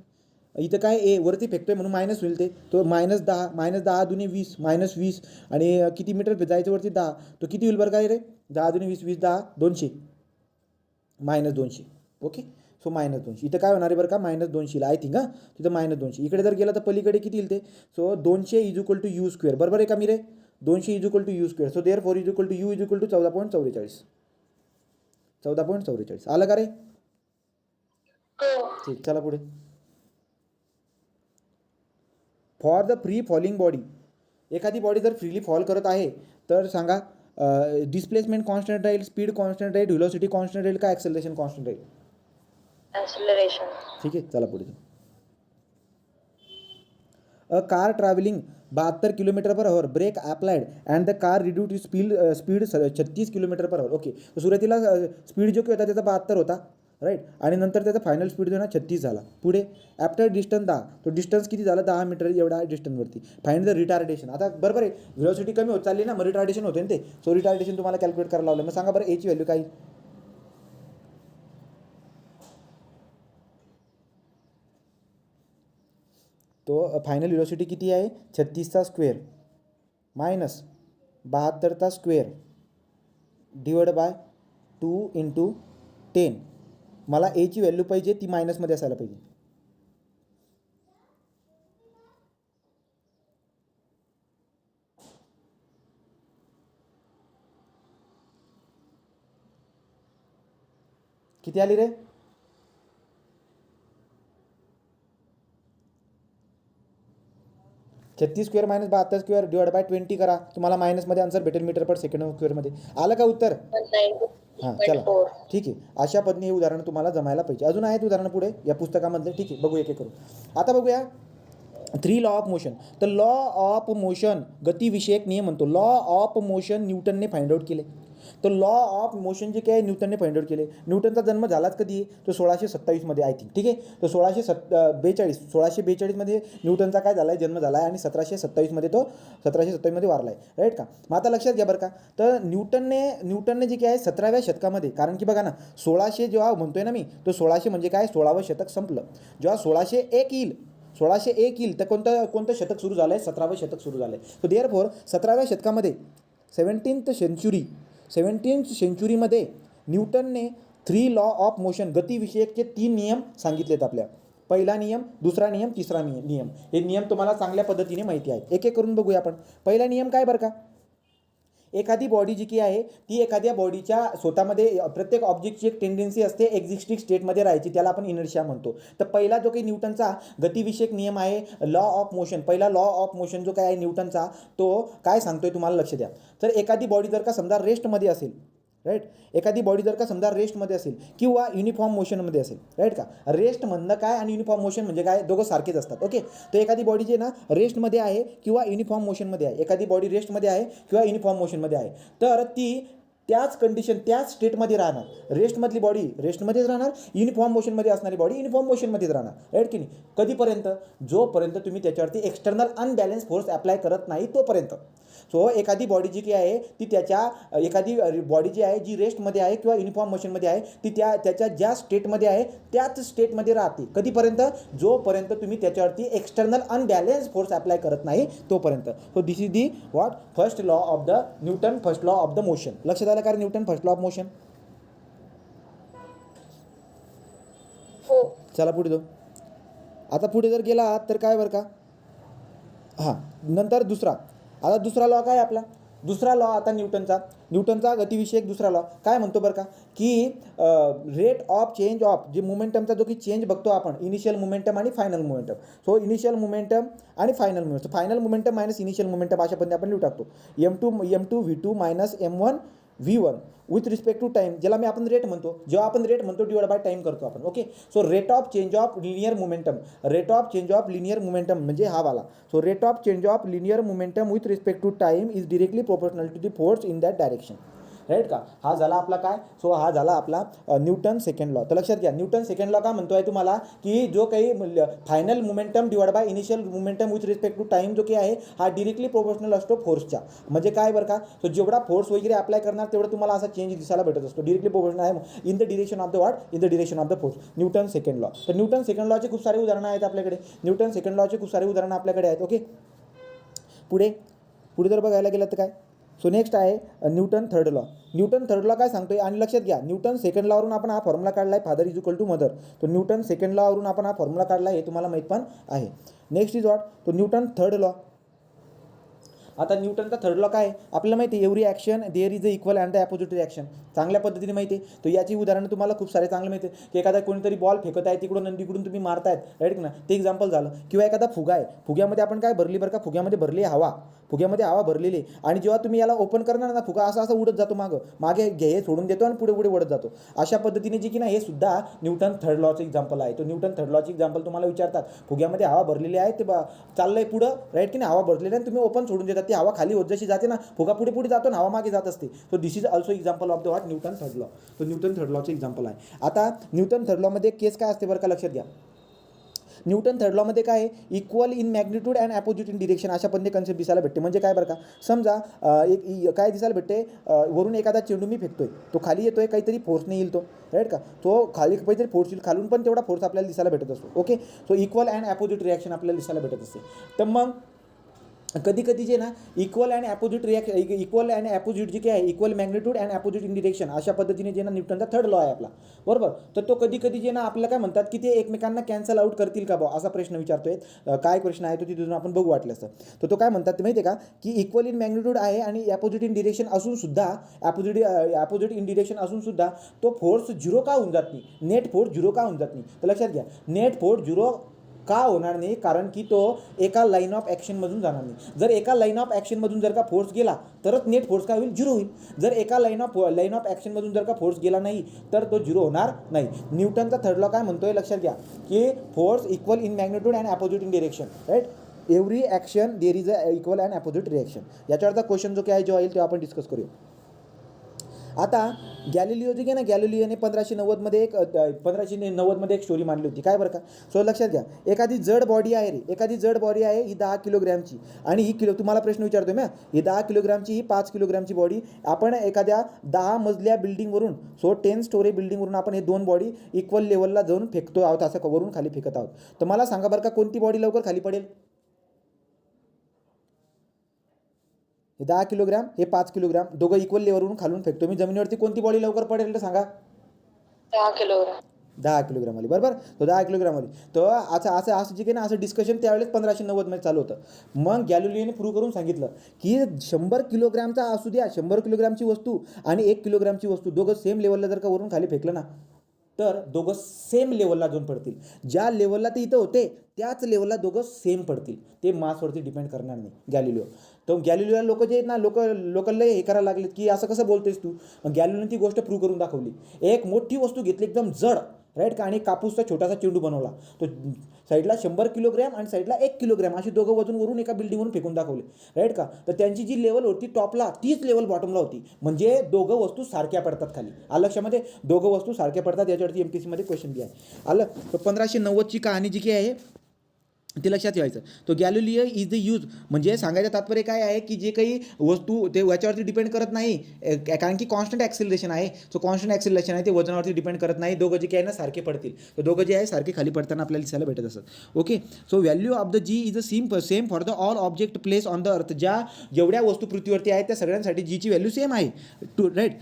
इथं काय ए वरती फेकतोय म्हणून मायनस होईल, ते तो -10, -10 दुने 20, -20, आणि किती मीटर जायचं वरती 10, तो किती होईल बरं काय रे, 10 दुने 20, 20 10 200, -200. ओके, सो -200 इथं काय होणार आहे बरं का, -200 आय थिंक. हां, तिथं -200. इकडे जर गेला तर पलीकडे किती येईल ते, so 200 is equal to you square. बरोबर आहे का मी रे, 200 is equal to you square. So therefore is equal to U is equal to 14.44. 14.44 आलं का रे. ठीक, चला पुढे. For the free falling body, एखादी बॉडी जर फ्रीली फॉल करत आहे तर सांगा डिस्प्लेसमेंट कॉन्स्टंट राहील, स्पीड कॉन्स्टंट राहील, व्हेलॉसिटी कॉन्स्टंट राहील का ॲक्सेलरेशन कॉन्स्टंट राहील. ॲक्सेलरेशन. ठीक आहे, चला पुढे. A car travelling 72 km/h, brake applied and the car reduce to speed 36 km/h. Okay, सुरुवातीला स्पीड जो होता त्याचा 72 होता, राईट, आणि नंतर त्याचा फायनल स्पीड जो ना 36 झाला. पुढे आफ्टर डिस्टन्स 10, तो डिस्टन्स किती झाला 10 मीटर एवढा डिस्टन्सवरती. Find the retardation. आता बरोबर आहे, व्हेलॉसिटी कमी होत चालली ना, मग रिटार्डेशन होते ना ते. सो रिटार्डेशन तुम्हाला कॅल्क्युलेट करायला लावलं. मग सांगा बरं एची व्हॅल्यू काय. तो फायनल व्हेलॉसिटी किती आहे 36चा स्क्वेअर मायनस 72चा स्क्वेअर डिवाइड बाय 2 इंटू 10. मला एची व्हॅल्यू पाहिजे, ती मायनसमध्ये असायला पाहिजे. किती आली रे. छत्तीस square minus 72 square divide bye 20 करा, तुम्हाला मायनसमध्ये आन्सर भेटेल मीटर पर सेकंड स्क्वेअरमध्ये. आलं का उत्तर. हां, चला ठीक आहे. अशा पद्धतीने हे उदाहरण तुम्हाला जमायला पाहिजे. अजून आहेत उदाहरणं पुढे या पुस्तकामधले. ठीक आहे, बघू एक एक करून. आता बघूया 3 लॉ ऑफ मोशन. तर लॉ ऑफ मोशन गतिविषयक नियम म्हणतो. लॉ ऑफ मोशन न्यूटनने फाइंड आउट केले. तर लॉ ऑफ मोशन जे काय न्यूटनने फाइंड आउट केले. न्यूटनचा जन्म झालाच कधी, तो 1627 आहे आय थिंक. ठीक आहे, तो 1642 न्यूटनचा काय झाला आहे, जन्म झाला आहे, आणि 1727 तो 1727 वारला आहे, राईट का. मग आता लक्षात घ्या बरं का. तर न्यूटनने जे काय आहे 17व्या शतकामध्ये, कारण की बघा ना 1600 जेव्हा म्हणतोय ना मी, तो 1600 म्हणजे काय 16वं शतक संपलं. जेव्हा 1601 येईल तर कोणतं शतक सुरू झालं आहे, 17वं शतक सुरू झालं आहे. सो देअर फोर 17व्या शतकामध्ये 17th सेंचुरीमध्ये न्यूटनने 3 लॉ ऑफ मोशन गतिविषयकचे 3 नियम सांगितलेत आपल्या. पहिला नियम, दुसरा नियम, तिसरा नियम. हे नियम तुम्हाला चांगल्या पद्धतीने माहिती आहेत. एक एक करून बघूया आपण. पहिला नियम काय बरं का, एखादी बॉडी जी की आहे ती एखाद्या बॉडीच्या स्वतःमध्ये प्रत्येक ऑब्जेक्टची एक टेंडन्सी असते एक्झिस्टिंग स्टेटमध्ये राहायची, त्याला आपण इनर्शिया म्हणतो. तर पहिला जो काही न्यूटनचा गतिविषयक नियम आहे लॉ ऑफ मोशन, पहिला लॉ ऑफ मोशन जो काय आहे न्यूटनचा, तो काय सांगतोय तुम्हाला लक्ष द्या. तर एखादी बॉडी जर का समजा रेस्टमध्ये असेल, राईट, एखादी बॉडी जर का समजा रेस्टमध्ये असेल किंवा युनिफॉर्म मोशनमध्ये असेल, राईट का, रेस्ट म्हणणं काय आणि युनिफॉर्म मोशन म्हणजे काय, दोघं सारखेच असतात. ओके, तर एखादी बॉडी जी ना रेस्टमध्ये आहे किंवा युनिफॉर्म मोशनमध्ये आहे, एखादी बॉडी रेस्टमध्ये आहे किंवा युनिफॉर्म मोशनमध्ये आहे, तर ती त्याच कंडिशन त्याच स्टेटमध्ये राहणार. रेस्टमधली बॉडी रेस्टमध्येच राहणार, युनिफॉर्म मोशनमध्ये असणारी बॉडी युनिफॉर्म मोशनमध्येच राहणार, राईट की नाही. कधीपर्यंत, जोपर्यंत तुम्ही त्याच्यावरती एक्सटर्नल अनबॅलन्स फोर्स अप्लाय करत नाही तोपर्यंत. सो एखादी बॉडी जी की आहे ती त्याच्या एखादी बॉडी जी आहे जी रेस्टमध्ये आहे किंवा युनिफॉर्म मोशनमध्ये आहे ती त्याच्या ज्या स्टेटमध्ये आहे त्याच स्टेटमध्ये राहते. कधीपर्यंत, जोपर्यंत तुम्ही त्याच्यावरती एक्सटर्नल अनबॅलन्स फोर्स अप्लाय करत नाही तोपर्यंत. So this is the what first law of the Newton, first law of the motion. लक्षात आलं का Newton first law of motion. हो. चला पुढे जाऊ. आता पुढे जर गेला तर काय बरं का, हां नंतर दुसरा, आता दुसरा लॉ काय आपला, दुसरा लॉ आता न्यूटनचा गतिविषयक दुसरा लॉ काय म्हणतो बरं का, की रेट ऑफ चेंज ऑफ जे मोमेंटमचा जो की चेंज बघतो आपण, इनिशियल मोमेंटम आणि final momentum. So initial momentum आणि final momentum, final momentum minus initial momentum अशा पद्धतीने आपण लिहू टाकतो. M2 V2 minus M1 V1 with respect to time, ज्याला मी आपण रेट म्हणतो, जेव्हा आपण रेट म्हणतो डिवाइड बाय टाईम करतो आपण. Okay, so rate of change of linear momentum, rate of change of linear momentum म्हणजे हा वाला. So rate of change of linear momentum with respect to time is directly proportional to the force in that direction, right का. हा झाला आपला काय, so हा झाला आपला न्यूटन सेकंड लॉ. तर लक्षात घ्या न्यूटन सेकंड लॉ काय म्हणतोय तुम्हाला, की जो काही final momentum divide by initial momentum with respect to time जो काही आहे हा डिरेक्टली प्रोपोर्शनल असतो फोर्सच्या. म्हणजे काय बरं का, सो जेवढा फोर्स वगैरे अप्लाय करणार तेवढं तुम्हाला असा चेंज दिसायला भेटत असतो. डिरेक्टली प्रोपोर्शनल आहे in the direction of the what, in the direction of the force. Newton second law. तर न्यूटन सेकंड लॉचे खूप सारे उदाहरणं आहेत आपल्याकडे, न्यूटन सेकंड लॉचे खूप सारे उदाहरणं आपल्याकडे आहेत. ओके, पुढे जर बघायला गेलं तर काय, सो नेक्स्ट आहे Newton third law. Newton third law काय सांगतोय, आणि लक्षात घ्या न्यूटन सेकंड लॉवरून आपण हा फॉर्म्युला काढला आहे, father is equal to mother. तो न्यूटन सेकंड लॉवरून आपण हा फॉर्म्युला काढला आहे, हे तुम्हाला माहीत पण आहे. नेक्स्ट इज व्हॉट, तो न्यूटन थर्ड लॉ. आता न्यूटनचा थर्ड लॉ काय आहे आपल्याला माहिती आहे, every action there is a equal and the opposite reaction. चांगल्या पद्धतीने माहिती आहे. तर याची उदाहरणं तुम्हाला खूप सारे चांगले माहिती आहे, की एखादा कोणीतरी बॉल फेकत आहे तिकडून आणि तिकडून तुम्ही मारतायत, राईट ना, ते एक्झाम्पल झालं. किंवा एखादा फुगा आहे, फुग्यामध्ये आपण काय भरली बरं का, फुग्यामध्ये भरली हवा, फुग्यामध्ये हवा भरलेली, आणि जेव्हा तुम्ही याला ओपन करणार ना, फुगा असा उडत जातो, मागे हे सोडून देतो आणि पुढे उडत जातो. अशा पद्धतीने जी की ना, हे सुद्धा न्यूटन थर्ड लॉचं एक्झाम्पल आहे. तो न्यूटन थर्ड लॉची एक्झाम्पल तुम्हाला विचारतात, फुग्यामध्ये हवा भरलेली आहे, ते चाललंय पुढं, राईट की नाही, हवा भरलेली आहे, तुम्ही ओपन सोडून देतात, ती हवा खाली होत जशी जाते ना, फुगा पुढे जातो ना, हवा मागे जात असते. So this is also example of the what, Newton third law. तो न्यूटन थर्ड लॉचं एक्झाम्पल आहे. आता न्यूटन थर्ड लॉमध्ये एक केस काय असते बरं का, लक्षात घ्या. न्यूटन थर्ड लॉमध्ये काय आहे, equal in magnitude and opposite in direction अशा पद्धतीने कन्सेप्ट दिसायला भेटते. म्हणजे काय बरं का, समजा एक काय दिसायला भेटते, वरून एखादा चेंडू मी फेकतोय, तो खाली येतोय, काहीतरी फोर्सने येईल तो, राईट का, तो खाली काहीतरी फोर्स येईल, खालून पण तेवढा फोर्स आपल्याला दिसायला भेटत असतो. Okay, so equal and opposite reaction आपल्याला दिसायला भेटत असते. तर मग कधी कधी जे ना equal and opposite reaction, equal and opposite जे काय आहे, equal magnitude and opposite in direction अशा पद्धतीने जे ना न्यूटनचा थर्ड लॉ आहे आपला, बरोबर. तर तो कधी कधी जे ना आपल्याला काय म्हणतात, की ते एकमेकांना कॅन्सल आउट करतील का बा, असा प्रश्न विचारतोय. काय प्रश्न आहे तो तिथून आपण बघू वाटलं असतं. तर तो काय म्हणतात ते माहिती आहे का, की इक्वल इन मॅग्निट्यूड आहे आणि अपोजिट इन डिरेक्शन असून सुद्धा, अपोजिट इन डिरेक्शन असून सुद्धा तो फोर्स झिरो का होऊन जात नाही, नेट फोर्स झिरो का होऊन जात नाही. तर लक्षात घ्या, नेट फोर्स झिरो का होणार नाही, कारण की तो एका लाईन ऑफ ॲक्शनमधून जाणार नाही. जर एका लाईन ऑफ ॲक्शनमधून जर का फोर्स गेला तरच नेट फोर्स काय होईल, झिरो होईल. जर एका लाईन ऑफ ॲक्शनमधून जर का फोर्स गेला नाही तर तो झिरो होणार नाही. न्यूटनचा थर्ड लॉ काय म्हणतोय, लक्षात घ्या, की force equal in magnitude and opposite in direction, right. Every action there is a equal and opposite reaction. याच्यावरचा क्वेश्चन जो काय जो येईल तेव्हा आपण डिस्कस करूया. आता गॅलिलिओ जे ना, गॅलिलिओने 1590मध्ये एक स्टोरी मांडली होती. काय बरं का, सो लक्षात घ्या, एखादी जड बॉडी आहे रे, एखादी जड बॉडी आहे, ही 10 किलोग्रॅमची, आणि ही तुम्हाला प्रश्न विचारतोय मी, ही 10 किलोग्रॅमची, ही 5 किलोग्रॅमची बॉडी आपण एखाद्या 10 मजल्या बिल्डिंगवरून, सो 10 स्टोरी बिल्डिंगवरून आपण हे दोन बॉडी इक्वल लेवलला जाऊन फेकतो आहोत, असं वरून खाली फेकत आहोत. तर मला सांगा बरं का, कोणती बॉडी लवकर खाली पडेल. हे 10 किलोग्रॅम, हे 5 किलोग्रॅम, दोघं इक्वल लेवलवरून खालून फेकतो मी जमिनीवरती, कोणती बॉडी लवकर पडेल तर सांगा. 10 किलोग्राम. 10 किलोग्रामवाली, बरोबर. तो 10 किलोग्रामवाली. तर असं जे काही ना असं डिस्कशन त्यावेळेस 1590 चालू होतं. मग गॅलिलिओने प्रूव्ह करून सांगितलं की 100 किलोग्रामचा असू द्या, 100 किलोग्रामची वस्तू आणि 1 किलोग्रामची वस्तू दोघं सेम लेवलला जर का वरून खाली फेकलं ना, तर दोघं सेम लेवलला जाऊन पडतील. ज्या लेवलला ते इथं होते त्याच लेवलला दोघं सेम पडतील. ते मासवरती डिपेंड करणार नाही गॅलिलिओ. तर गॅलिलिओला लोक जे आहेत ना, लोक लय हे करायला लागलेत की असं कसं बोलतेस तू. मग गॅलिलिओने ती गोष्ट प्रूव्ह करून दाखवली. एक मोठी वस्तू घेतली एकदम जड, राईट का, आणि कापूसचा छोटासा चेंडू बनवला. तो साईडला 100 किलोग्रॅम आणि साईडला 1 किलोग्रॅम अशी दोघं वजन वरून एका बिल्डिंगवरून फेकून दाखवले, राईट का. तर त्यांची जी लेवल होती टॉपला तीच लेवल बॉटमला होती. म्हणजे दोघं वस्तू सारख्या पडतात खाली. आलं लक्षामध्ये, दोघं वस्तू सारख्या पडतात. याच्यावरती MPSCमध्ये क्वेश्चन बी आहे. आलं. तर 1590ची कहाणी जी काही आहे ते लक्षात ठेवायचं. तो गॅलिलिओ इज द यूज, म्हणजे सांगायचं तात्पर्य काय आहे की जे काही वस्तू ते याच्यावरती डिपेंड करत नाही, कारण की कॉन्स्टंट ॲक्सिलरेशन आहे. सो कॉन्स्टंट ॲक्सिलरेशन आहे, ते वजनावरती डिपेंड करत नाही. दोघं जे काही आहे ना सारखे पडतील. तर दोघं जे आहे सारखे खाली पडताना आपल्याला दिसायला भेटत असत. Okay. So value of the G is a same for the all object place on the earth. ज्या जेवढ्या वस्तू पृथ्वीवरती आहेत त्या सगळ्यांसाठी जीची व्हॅल्यू सेम आहे. Right.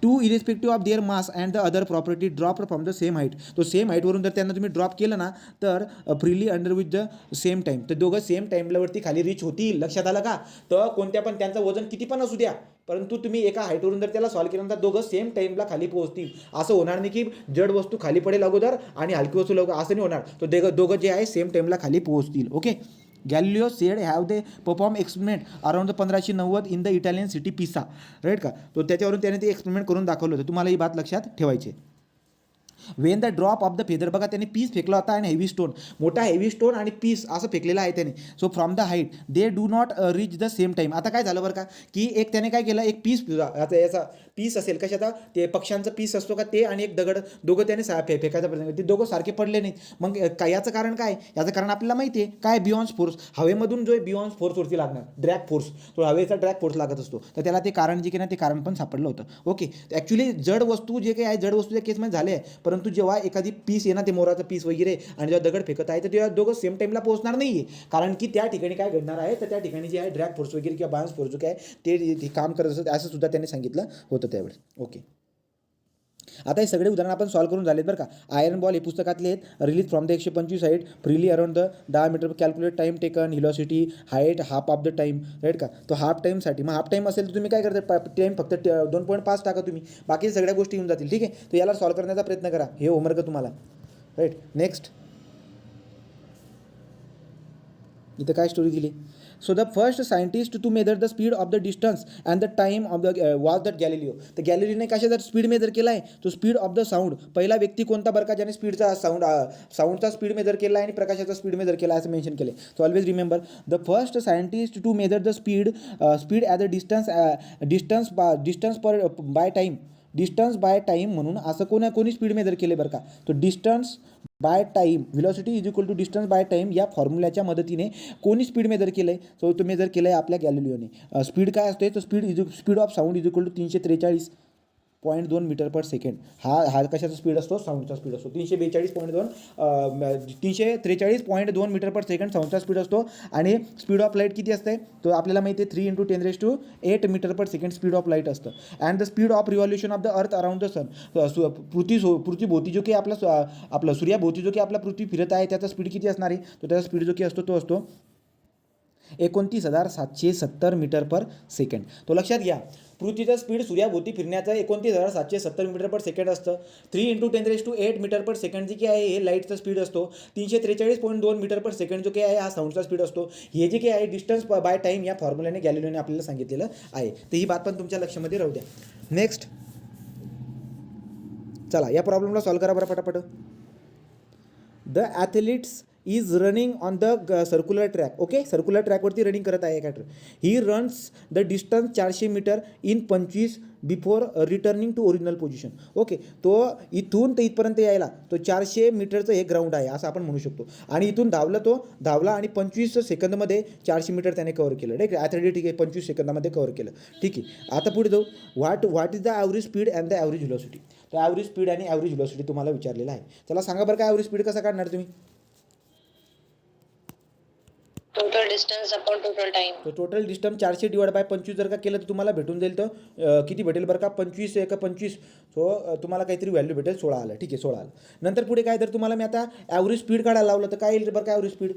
To irrespective of their mass and the other property drop from the same height. तो सेम हाईटवरून जर त्यांना तुम्ही ड्रॉप केलं ना, तर freely under with the same time. तर दोघं सेम टाईमवरती खाली रीच होतील. लक्षात आलं का. तर कोणत्या पण त्यांचं वजन किती पण असू द्या, परंतु तुम्ही एका हाईटवरून जर त्याला सॉल्व्ह केल्यानंतर दोघं सेम टाईमला खाली पोहोचतील. असं होणार नाही की जड वस्तू खाली पडेल अगोदर आणि हलकी वस्तू लवकर, असं नाही होणार. तो दोघं जे आहे सेम टाईमला खाली पोहोचतील. Okay. Galileo sed have they perform experiment around the 1590 in the Italian city पिसा, राईट का. तो त्याच्यावरून त्याने ते एक्सपेरिमेंट करून दाखवलं होतं. तुम्हाला ही बात लक्षात ठेवायची. Wien the drop of the feather, बघा त्याने पीस फेकला होता आणि हेवी स्टोन, मोठा हेवी स्टोन आणि पीस असं फेकलेलं आहे त्याने. So from the height they do not reach the same time. आता काय झालं बरं का, की एक त्याने काय केलं, एक पीस, आता याचा पीस असेल कशाचा, ते पक्ष्यांचा पीस असतो का ते, आणि एक दगड, दोघं त्याने फेकायचा प्रयत्न केला. ते दोघं सारखे पडले नाहीत. मग याचं कारण काय, याचं कारण आपल्याला माहिती आहे काय, बियॉन्ड फोर्स. हवेमधून जो बियॉन्ड फोर्सवरती लागणार ड्रॅग फोर्स, तो हवेचा ड्रॅग फोर्स लागत असतो. तर त्याला ते कारण जे काही ना ते कारण पण सापडलं होतं. ओके. ॲक्च्युली जड वस्तू जे काही आहे, जड वस्तूच्या केसमध्ये झाले आहे, परंतु जेव्हा एखादी पीस आहे ना, ते मोराचं पीस वगैरे, आणि जेव्हा दगड फेकत आहे तर तेव्हा दोघं सेम टाईमला पोहोचणार नाही आहे. कारण की त्या ठिकाणी काय घडणार आहे, तर त्या ठिकाणी जे आहे ड्रॅग फोर्स वगैरे किंवा बायन्स फोर्स जो काय ते काम करत असतं, असं सुद्धा त्यांनी सांगितलं होतं त्यावेळेस. ओके. आता हे सगळे उदाहरण आपण सॉल्व्ह करून झालेत बरं का. आयर्न बॉल हे पुस्तकातले आहेत. Release from the 125 height freely around the 10 metre, calculate time taken, velocity, height, half of the time, right का. तो हाफ टाईमसाठी, मग हाफ टाईम असेल तर तुम्ही काय करता, टाईम फक्त 2.5 टाका तुम्ही, बाकी सगळ्या गोष्टी येऊन जातील. ठीक आहे. तर याला सॉल्व्ह करण्याचा प्रयत्न करा. हे होमवर्क तुम्हाला, राईट. नेक्स्ट इथं काय स्टोरी दिली. So the first scientist to measure the speed of the distance and the time of the was that Galileo. तर गॅलिलिओने कशाचा स्पीड मेजर केला आहे, तो स्पीड ऑफ द साऊंड. पहिला व्यक्ती कोणता बरं का, ज्याने स्पीडचा साऊंडचा स्पीड मेजर केला आहे आणि प्रकाशाचा स्पीड मेजर केला आहे असं मेन्शन केलं आहे. So always remember the first scientist to measure the speed at the distance per by time, distance by time म्हणून असं कोणी स्पीड मेजर केले बरं का. तो distance by time, velocity is equal to distance by time या फॉर्म्युल्याच्या मदतीने कोणी स्पीड मेजर केलं आहे. सो तो मेजर केलं आहे आपल्या गॅलिलिओने. स्पीड काय असते, तर speed of sound is equal to 343.2 metre per second. हा कशाचा स्पीड असतो, साऊंडचा स्पीड असतो. 343.2 मीटर पर सेकंड साऊंडचा स्पीड असतो. आणि स्पीड ऑफ लाईट किती असते, तो आपल्याला माहिती आहे 3 × 10⁸ metre per second speed of light असतं. And the speed of revolution of the earth around the sun. पृथ्वीभोवती जो काही आपला सूर्याभोवती जो काही आपला पृथ्वी फिरत आहे त्याचा स्पीड किती असणार आहे, तर त्याचा स्पीड जो काही असतो तो असतो 29,770 मीटर पर सेकंड. तो लक्षात घ्या. पृथ्वीचं स्पीड सूर्याभोवती फिरण्याचं 29,770 मीटर पर सेकंड असतं. 3 × 10⁸ मीटर पर सेकंड जे काही आहे हे लाईटचा स्पीड असतो. 343.2 मीटर पर सेकंड जो काही आहे हा साऊंडचा स्पीड असतो. हे जे काही आहे डिस्टन्स बाय टाईम या फॉर्म्युल्याने गॅलिलिओने आपल्याला सांगितलेलं आहे. तर ही बात पण तुमच्या लक्षामध्ये राहू द्या. नेक्स्ट चला या प्रॉब्लेमला सॉल्व्ह करा बरं पटापट. The athletes is running on the circular track. Okay. Circular ट्रॅकवरती रनिंग करत आहे एका track. He runs the distance 400 metre in 25 before returning to original position. Okay. तो इथून ते इथपर्यंत यायला तो 400 मीटरचं हे ग्राउंड आहे असं आपण म्हणू शकतो. आणि इथून धावला आणि 25 सेकंदमध्ये 400 मीटर त्याने कव्हर केलं. ठीक आहे. ॲथलीट ठीक आहे 25 सेकंदामध्ये कव्हर केलं. ठीक आहे. आता पुढे जाऊ. What is the average speed and the average velocity. तर ॲव्हरेज स्पीड आणि ॲव्हरेज व्हेलॉसिटी तुम्हाला विचारलेला आहे. चला सांगा बरं का ॲव्हरेज स्पीड कसा काढणार तुम्ही. Total distance upon total time. तो टोटल डिस्टन्स 400 डिवाइड बाय 25 जर का केलं तर तुम्हाला भेटून जाईल तर किती भेटेल बरं का 25 एका 25. सो तुम्हाला काहीतरी व्हॅल्यू भेटेल 16 आलं. ठीक आहे 16 आलं. नंतर पुढे काय तर तुम्हाला मी आता ॲव्हरेज स्पीड काढायला लावलं तर काय येईल बरं का ॲव्हरेज स्पीड.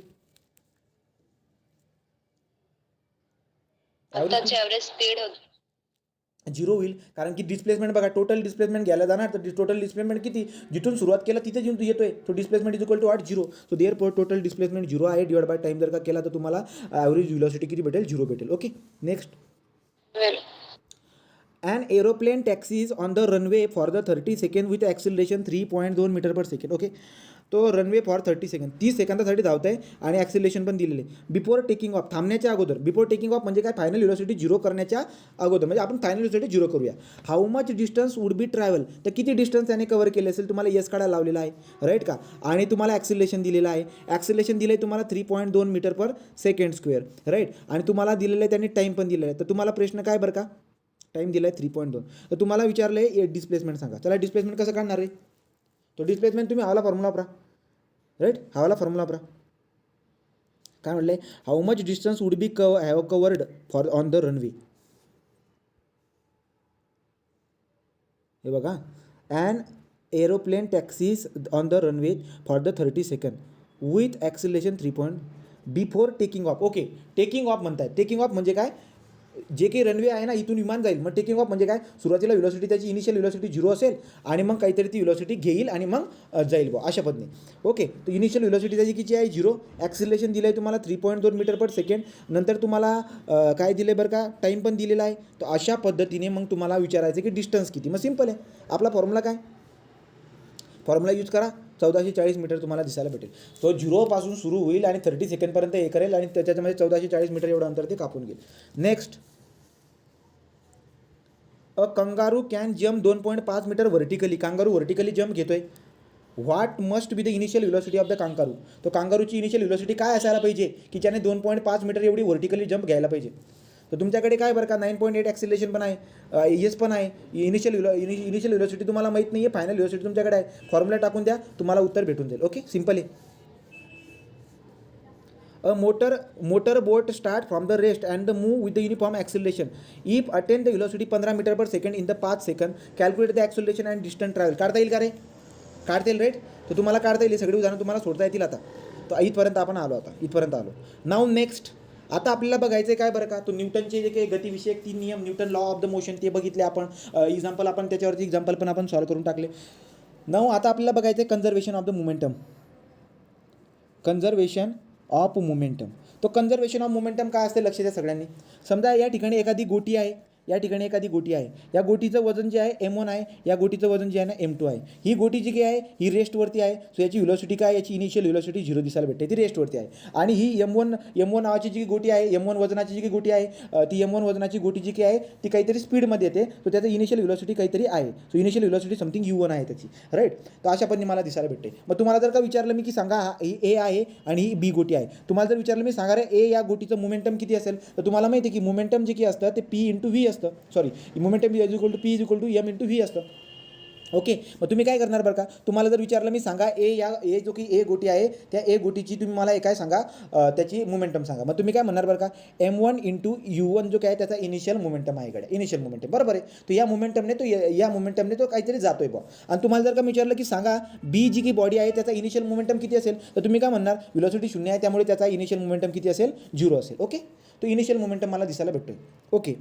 आताची ॲव्हरेज स्पीड झिरो होईल कारण की डिस्प्लेसमेंट बघा टोटल डिस्प्लेसमेंट घ्यायला जाणार तर टोटल डिस्प्लेसमेंट किती जिथून सुरुवात केला तिथे येऊन येतोय. तो displacement is equal to 0. So their total displacement 0 आहे डिवाइड बाय टाइम जर का केला तर तुम्हाला ॲव्हरेज व्हेलॉसिटी किती भेटेल 0 भेटेल. Okay next. An aeroplane taxis on the runway for the 30 seconds with acceleration 3.2 metre per second. Okay तो रनवे फॉर 30 सेकंड 30 सेकंदासाठी धावत आहे आणि ॲक्सिलेशन पण दिलेले. बिफोर टेकिंग ऑफ थांबण्याच्या अगोदर. बिफोर टेकिंग ऑफ म्हणजे काय फायनल व्हेलॉसिटी 0 करण्याच्या अगोदर म्हणजे आपण फायनल व्हेलॉसिटी 0 करूया. How much distance would B travel तर किती डिस्टन्स त्याने कव्हर केले असेल तुम्हाला यस काढायला लावलेला आहे राईट का. आणि तुम्हाला ॲक्सिलेशन दिलेलं आहे. ॲक्सिलेशन दिलं आहे तुम्हाला 3.2 metre per second square right. आणि तुम्हाला दिलेलं आहे त्यांनी टाईम पण दिलेला आहे. तर तुम्हाला प्रश्न काय बरं का टाईम दिला आहे 3.2. तर तुम्हाला विचारलं आहे डिस्प्लेसमेंट सांगा. चला डिस्प्लेसमेंट कसं काढणार आहे. तो डिस्प्लेसमेंट तुम्ही हवाला फॉर्म्युला वापरा राईट. हवाला फॉर्म्युला वापरा. काय म्हटलं आहे how much distance would be have covered for on the runway. हे बघा an aeroplane taxies on the runway for the 30 second with acceleration 3. Before taking off. Okay taking off म्हणताय. Taking off म्हणजे काय जे काही रनवे आहे ना इथून विमान जाईल. मग टेकिंग ऑफ म्हणजे काय सुरुवातीला व्हेलॉसिटी त्याची इनिशियल व्हेलॉसिटी 0 असेल आणि मग काहीतरी ती व्हेलॉसिटी घेईल आणि मग जाईल बुवा अशा पद्धतीने. ओके तर इनिशियल व्हेलॉसिटी त्याची किती आहे 0. ॲक्सिलेशन दिलं आहे तुम्हाला 3.2 मीटर पर सेकंड. नंतर तुम्हाला काय दिलं आहे बरं का टाईम पण दिलेला आहे. तर अशा पद्धतीने मग तुम्हाला विचारायचं की डिस्टन्स किती. मग सिम्पल आहे आपला फॉर्म्युला काय फॉर्म्युला यूज करा 1440 मीटर तुम्हाला दिसायला भेटेल. तो 0 पासून सुरू होईल आणि 30 सेकंडपर्यंत हे करेल आणि त्याच्यामध्ये 1440 मीटर एवढं अंतर ते कापून घेईल. Next. A kangaroo can jump 2.5 metre vertically. Kangaroo vertically jump घेतोय. What must be the initial velocity of the kangaroo. तो कांगारूची इनिशियल व्हेलॉसिटी काय असायला पाहिजे की त्याने 2.5 मीटर एवढी व्हर्टिकली जम्प घ्यायला पाहिजे. तर तुमच्याकडे काय बरं का 9.8 ॲक्सिलेशन पण आहे येस पण आहे. इनिशियल व्हेलॉसिटी तुम्हाला माहीत नाही आहे. फायनल व्हेलॉसिटी तुमच्याकडे आहे. फॉर्म्युला टाकून द्या तुम्हाला उत्तर भेटून जाईल. ओके सिम्पल आहे. A motor boat start from the rest and the move with the uniform acceleration. If attain the velocity 15 metre per second in the 5 second calculate the acceleration and distance travel. काढता येईल का रे काढता येईल right. तर तुम्हाला काढता येईल सगळी उदाहरणं तुम्हाला सोडता येतील. आता तर इथपर्यंत आपण आलो. आता इथपर्यंत आलो. नाव नेक्स्ट. आता आपल्याला बघायचं आहे काय बरं का तो न्यूटनचे जे काही गतिविषयक 3 नियम Newton law of the motion ते बघितले आपण. एक्झाम्पल आपण त्याच्यावरती एक्झाम्पल पण आपण सॉल्व करून टाकले. नाव आता आपल्याला बघायचं आहे conservation of the momentum. Conservation of momentum. तो कन्झर्वेशन ऑफ मोमेंटम काय असते लक्ष द्या सगळ्यांनी. समजा या ठिकाणी एखादी गोटी आहे. या ठिकाणी एखादी गोटी आहे. या गोटीचं वजन जे आहे M1 आहे. या गोटीचं वजन जे आहे ना M2 आहे. ही गोटी जी काही आहे ही रेस्टवरती आहे. सो याची व्हेलॉसिटी काय याची इनिशियल व्हेलॉसिटी 0 दिसायला भेटते. ती रेस्टवरती आहे. आणि ही M1 नावाची जी गोटी आहे M1 वजनाची जी गोटी आहे ती M1 वजनाची गोटी जी काही आहे ती काहीतरी स्पीडमध्ये येते. सो त्याचं इनिशियल व्हेलॉसिटी काहीतरी आहे. So initial velocity something U1 आहे त्याची राईट. तर अशा पद्धतीने मला दिसायला भेटते. मग तुम्हाला जर का विचारलं मी की सांगा ही A आहे आणि ही B गोटी आहे. तुम्हाला जर विचारलं मी सांगा रे A या गोटीचं मोमेंटम किती असेल तर तुम्हाला माहिती आहे की मोमेंटम जे काही असतं ते P × V असतं. Sorry momentum is equal to P is equal to M × V असतं. ओके मग तुम्ही काय करणार बरं का तुम्हाला जर विचारलं मी सांगा ए जो की ए गोटी आहे त्या ए गोटीची तुम्ही मला काय सांगा त्याची मोमेंटम सांगा. मग तुम्ही काय म्हणणार बरं का M1 × U1 जो काय त्याचा इनिशियल मोमेंटम आहे इकडे इनिशियल मोमेंटम बरोबर आहे. तो या मोमेंटमने तो काहीतरी जातोय बा. आणि तुम्हाला जर का विचारलं की सांगा बी जी की बॉडी आहे त्याचा इनिशियल मोमेंटम किती असेल तर तुम्ही काय म्हणणार व्हेलॉसिटी 0 आहे त्यामुळे त्याचा इनिशियल मोमेंटम किती असेल 0 असेल. ओके तो इनिशियल मोमेंटम मला दिसायला भेटतोय. ओके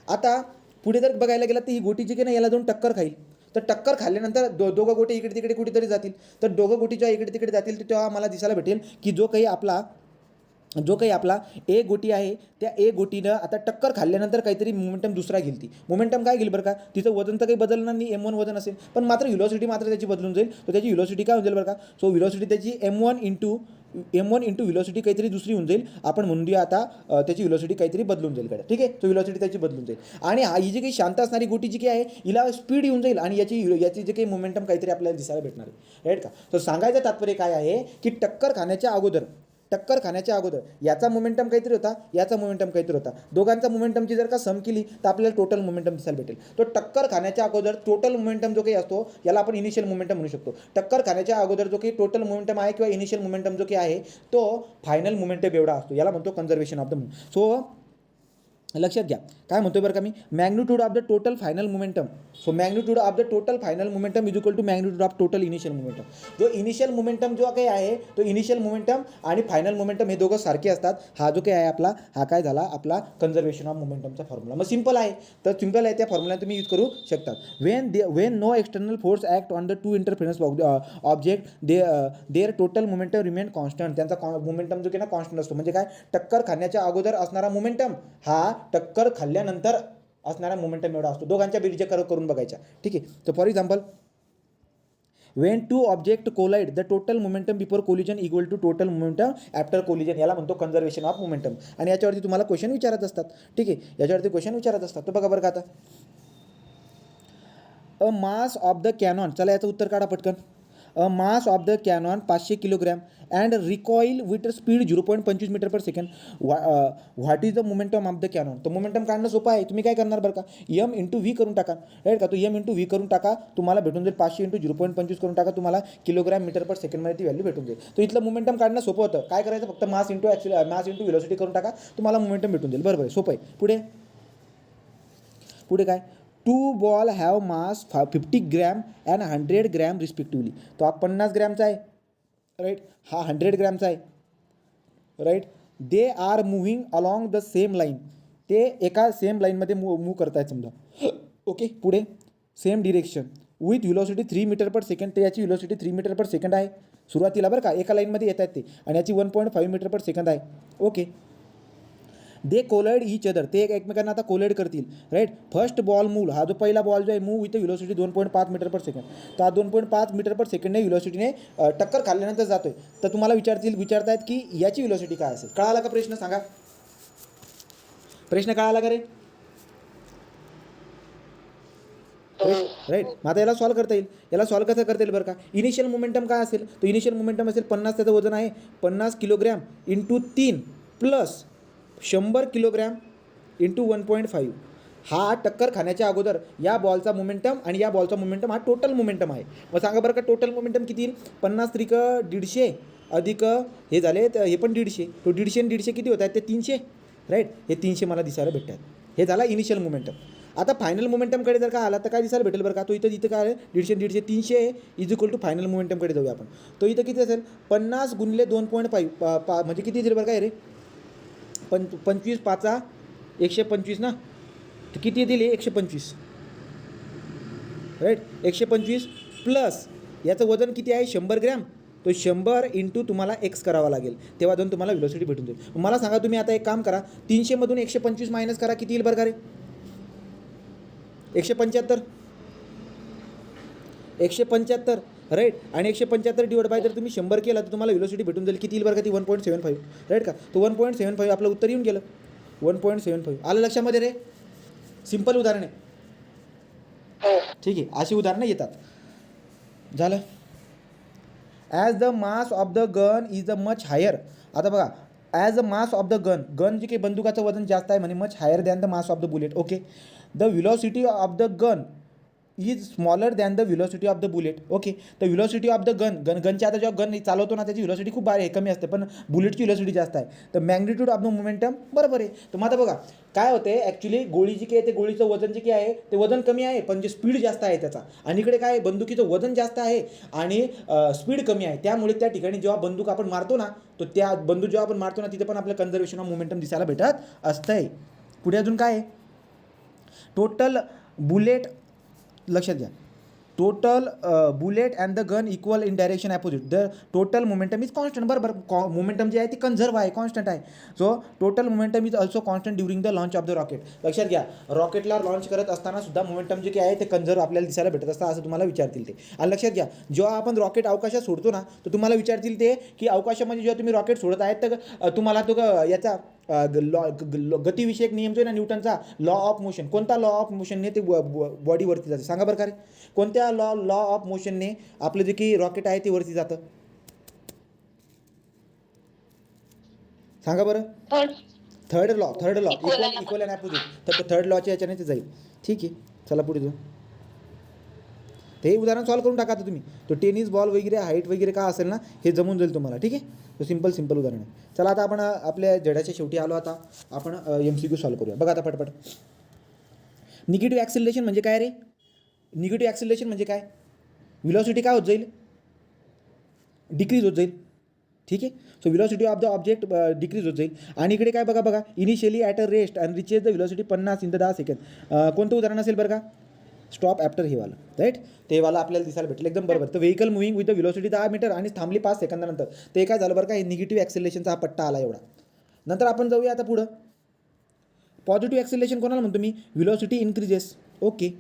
आता पुढे जर बघायला गेला तर ही गोटी जी की नाही याला जाऊन टक्कर खाईल. तर टक्कर खाल्ल्यानंतर दोघं गोटी इकडे तिकडे कुठेतरी जातील. तर दोघं गोटी जेव्हा इकडे तिकडे जातील तर तेव्हा मला दिसायला भेटेल की जो काही आपला ए गोटी आहे त्या ए गोटीनं आता टक्कर खाल्ल्यानंतर काहीतरी मोमेंटम दुसरा घेईल. ती मोमेंटम काय घेईल बरं का तिचं वजन तर काही बदलणार नाही M1 वजन असेल पण मात्र व्हेलॉसिटी मात्र त्याची बदलून जाईल. तर त्याची व्हेलॉसिटी काय होऊन जाईल बरं का सो व्हेलॉसिटी त्याची M1 × व्हेलॉसिटी काहीतरी दुसरी होऊन जाईल. आपण म्हणूया आता त्याची व्हेलॉसिटी काहीतरी बदलून जाईल कडे ठीक आहे. तो व्हेलॉसिटी त्याची बदलून जाईल आणि ही जी काही शांत असणारी गोटी जी काही आहे हिला स्पीड येऊन जाईल आणि याची जे काही मोमेंटम काहीतरी आपल्याला दिसायला भेटणार आहे राईट का. तर सांगायचं तात्पर्य काय आहे की टक्कर खाण्याच्या अगोदर टक्कर खाण्याच्या अगोदर याचा मोमेंटम काहीतरी होता, याचा मोमेंटम काहीतरी होता, दोघांचा मोमेंटमची जर का सम केली तर आपल्याला टोटल मोमेंटम दिसायला भेटेल. तो टक्कर खाण्याच्या अगोदर टोटल मोमेंटम जो काही असतो याला आपण इनिशियल मोमेंटम म्हणू शकतो. टक्कर खाण्याच्या अगोदर जो काही टोटल मोमेंटम आहे किंवा इनिशियल मोमेंटम जो काही आहे तो फायनल मोमेंटम एवढा असतो, याला म्हणतो conservation of the momentum. So लक्षात घ्या काय म्हणतोय बरं का मी, magnitude of the total final momentum. So magnitude of the total final momentum is equal to magnitude of total initial momentum. जो इनिशियल मोमेंटम जो काही आहे तो इनिशियल मोमेंटम आणि फायनल मोमेंटम हे दोघं सारखे असतात. हा जो काही आहे आपला हा काय झाला आपला कन्झर्वेशन ऑफ मोमेंटमचा फॉर्म्युला. मग सिंपल आहे, तर सिंपल आहे, त्या फॉर्म्युला तुम्ही यूज करू शकता. When no external force act on the two interference object their total momentum remain constant. त्यांचा मोमेंटम जो काही ना कॉन्स्टंट असतो. म्हणजे काय, टक्कर खाण्याच्या अगोदर असणारा मोमेंटम हा टक्कर खाल्ल्यानंतर असणारा मोमेंटम एवढा असतो. दोघांच्या बेरीज करून बघायच्या. ठीक आहे. तर for example when two object collide the total momentum before collision equal to total momentum after collision, याला म्हणतो कन्झर्वेशन ऑफ मोमेंटम. आणि याच्यावरती तुम्हाला क्वेश्चन विचारत असतात. ठीक आहे, याच्यावरती क्वेश्चन विचारत असतात. तर बघा बरं का आता, a mass of the cannon, चला याचं उत्तर काढा पटकन. A mass of the cannon 500 kilogram and recoil with speed 0.25 metre per second. What is the momentum of the cannon. तर मोमेंटम काढणं सोपं आहे. तुम्ही काय करणार बरं का, एम इंटू व्ही करून टाका, राईट का. तो एम इंटू व्ही करून टाका, तुम्हाला भेटून जाईल 500 इंटू 0.25 करून टाका, तुम्हाला किलोग्रॅम मीटर पर सेकंडमध्ये ती व्हॅल्यू भेटून जाईल. तो इथलं मोमेंटम काढणं सोपं होतं. काय करायचं, फक्त mass into mass into velocity करून टाका, तुम्हाला मोमेंटम भेटून जाईल. बरोबर आहे, सोपं आहे. पुढे काय, two ball have mass 50 gram and 100 gram respectively. तो हा 50 ग्रॅमचा आहे, राईट, हा 100 ग्रॅमचा आहे, right. They are moving along the same line. ते एका सेम लाईनमध्ये मूव्ह करत आहेत समजा. ओके, पुढे same direction with velocity 3 metre per second. ते याची व्हिलॉसिटी 3 मीटर पर सेकंड आहे सुरुवातीला बरं का, एका लाईनमध्ये येत आहेत ते, आणि याची 1.5 मीटर पर सेकंड आहे. ओके, दे कोलाइड इच अदर. ते एकमेकांना आता कोलाइड करतील, राईट. फर्स्ट बॉल मूव, हा जो पहिला बॉल जो आहे move with velocity 2.5 metre per second. तर हा 2.5 मीटर पर सेकंडने व्हिलॉसिटीने टक्कर खाल्ल्यानंतर जातोय. तर तुम्हाला विचारतायत की याची व्हिलॉसिटी काय असेल. कळाला का प्रश्न, सांगा. प्रश्न कळाला का रे, राईट. मग आता याला सॉल्व करता येईल. याला सॉल्व कसं करता येईल बरं का, इनिशियल मोमेंटम काय असेल, तर इनिशियल मोमेंटम असेल 50, त्याचं वजन आहे 50 kilogram into 3 plus 100 kilogram into 1.5. हा टक्कर खाण्याच्या अगोदर या बॉलचा मोमेंटम आणि या बॉलचा मोमेंटम हा टोटल मोमेंटम आहे. मग सांगा बरं का, टोटल मोमेंटम किती येईल, 50 त्रिक 150 अधिक हे झाले तर हे पण 150. तो 150 आणि 150 किती होत आहेत, ते 300, राईट. हे 300 मला दिसायला भेटतात. हे झाला इनिशियल मोमेंटम. आता फायनल मोमेंटमकडे जर का आला तर काय दिसायला भेटेल बरं का, तो इथं काय आहे 150 300 इज इक्वल टू फायनल मोमेंटमकडे जाऊया आपण. तो इथं किती असेल, 50 गुणिले 2.5 म्हणजे किती येईल बरं काय रे, 25 पाचा 125 ना, तर किती येतील 125, राईट. 125 प्लस याचं वजन किती आहे 100 ग्रॅम. तो 100 इंटू तुम्हाला एक्स करावा लागेल, तेव्हा जाऊन तुम्हाला व्हेलोसिटी भेटून जाईल. मला सांगा तुम्ही आता एक काम करा, 300 मधून 125 मायनस करा, किती येईल बरं का रे, 175, 175, राईट. आणि 175 डिवाइड बाय जर तुम्ही 100 केला तर तुम्हाला व्हेलोसिटी भेटून जाईल, किती येईल बरं का, ती 1.75, राईट का. तो 1.75 आपलं उत्तर येऊन गेलं, 1.75. आलं लक्षामध्ये रे, सिंपल उदाहरण आहे. ठीक आहे, अशी उदाहरणं येतात. झालं. As the mass of the gun is the much higher. आता बघा, as the mass of the gun जे काही बंदुकाचं वजन जास्त आहे म्हणे, much higher than the mass of the bullet. Okay, the velocity of the gun is smaller than the velocity of the bullet. Okay, तर व्हिलॉसिटी ऑफ द गनची आता जेव्हा गन चालवतो ना त्याची व्हिलॉसिटी खूप कमी असते, पण बुलेटची व्हिलॉसिटी जास्त आहे. तर मॅग्निट्यूड ऑफ द मोमेंटम बरोबर आहे. तर मग आता बघा काय होते, ॲक्च्युली गोळी जी काही आहे ते गोळीचं वजन जे काही आहे ते वजन कमी आहे, पण जे स्पीड जास्त आहे त्याचा. आणि इकडे काय, बंदुकीचं वजन जास्त आहे आणि स्पीड कमी आहे. त्यामुळे त्या ठिकाणी जेव्हा बंदूक आपण मारतो ना, तो त्या बंदूक जेव्हा आपण मारतो ना तिथे पण आपलं कन्झर्वेशन ऑफ मोमेंटम दिसायला भेटत असतंय. पुढे अजून काय आहे, टोटल बुलेट, लक्षात घ्या, total bullet and the gun equal in direction opposite. The total momentum is constant. बरोबर, मोमेंटम जे आहे ते कन्झर्व आहे, कॉन्स्टंट आहे. So total momentum is also constant during the launch of the rocket. लक्षात घ्या, रॉकेटला लॉन्च करत असताना सुद्धा मोमेंटम जे काही आहे ते कन्झर्व आपल्याला दिसायला भेटत असतं, असं तुम्हाला विचारतील ते. आणि लक्षात घ्या, जेव्हा आपण रॉकेट अवकाशात सोडतो ना, तर तुम्हाला विचारतील ते की अवकाशामध्ये जेव्हा तुम्ही रॉकेट सोडत आहेत तर तुम्हाला तो याचा गतिविषयक नियम जो आहे ना न्यूटनचा, लॉ ऑफ मोशन, कोणता लॉ ऑफ मोशनने ते बॉडीवरती जाते, सांगा बरं का रे, कोणत्या लॉ ऑफ मोशनने आपलं जे की रॉकेट आहे ते वरती जातं. सांगा बरं. Third third law Equal equal and opposite. तर थर्ड लॉच्या याच्याने ते जाईल. ठीक आहे, चला पुढे जाऊ. ते उदाहरण सॉल्व करून टाका आता तुम्ही. तो टेनिस बॉल वगैरे हाईट वगैरे का असेल ना, हे जमून जाईल तुम्हाला. ठीक आहे, तो सिंपल उदाहरण आहे. चला आता आपण आपल्या जडाच्या शेवटी आलो. आता आपण MCQ सॉल्व करूया. बघा आता पटपट. निगेटिव्ह ॲक्सिलरेशन म्हणजे काय रे? निगेटिव्ह ॲक्सिलरेशन म्हणजे काय? व्हिलॉसिटी काय होत जाईल? डिक्रीज होत जाईल. ठीक आहे, so velocity of the object decrease होत जाईल. आणि इकडे काय बघा initially at a rest and reaches the velocity 50 in the 10 second. कोणतं उदाहरण असेल बरं का? स्टॉप ॲफ्टर हे वाला, राईट. ते वाला आपल्याला दिसायला भेटेल एकदम बरोबर. तर vehicle moving with the velocity 10 metre आणि थांबली 5 सेकंदानंतर. ते काय झालं बरं का? हे निगेटिव्ह ॲक्सिलरेशनचा हा पट्टा आला एवढा. नंतर आपण जाऊया आता पुढं. पॉझिटिव्ह ॲक्सिलरेशन कोणाला म्हणतो मी? Velocity increases. ओके.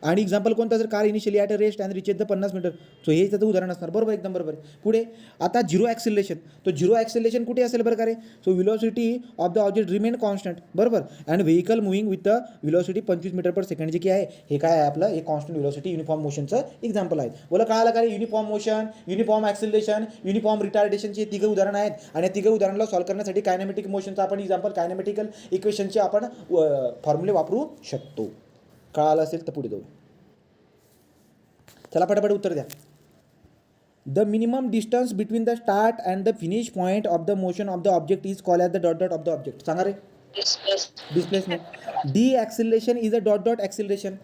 आणि एक्झाम्पल कोणता? जर car initially at a rest and reaches the 50 metre. So हे त्याचं उदाहरण असणार. बरोबर, एकदम बरोबर. पुढे आता झिरो ॲक्सिलरेशन. तो झिरो ॲक्सिलरेशन कुठे असेल बरं का रे? So velocity of the object remain constant. बरोबर. And vehicle moving with the velocity 25 metre per second. जे की आहे हे काय आहे आपलं? हे कॉन्स्टंट व्हिलॉसिटी युनिफॉर्म मोशनचं एक्झाम्पल आहे. बोला कळालं का रे? Uniform motion, uniform acceleration, uniform रिटार्डेशनचे तिघं उदाहरणं आहेत. आणि या तिघं उदाहरणाला सॉल्व करण्यासाठी कायनेमॅटिक मोशनचं आपण एक्झाम्पल, कायनेमॅटिकल इक्वेशनचे आपण फॉर्म्युले वापरू शकतो. कळालं असेल तर पुढे जाऊ. चला पटापट उत्तर द्या. The minimum distance between the start and the finish point of the motion of the object is call as the dot of the object. सांगा रे. Displacement. The acceleration is a dot acceleration.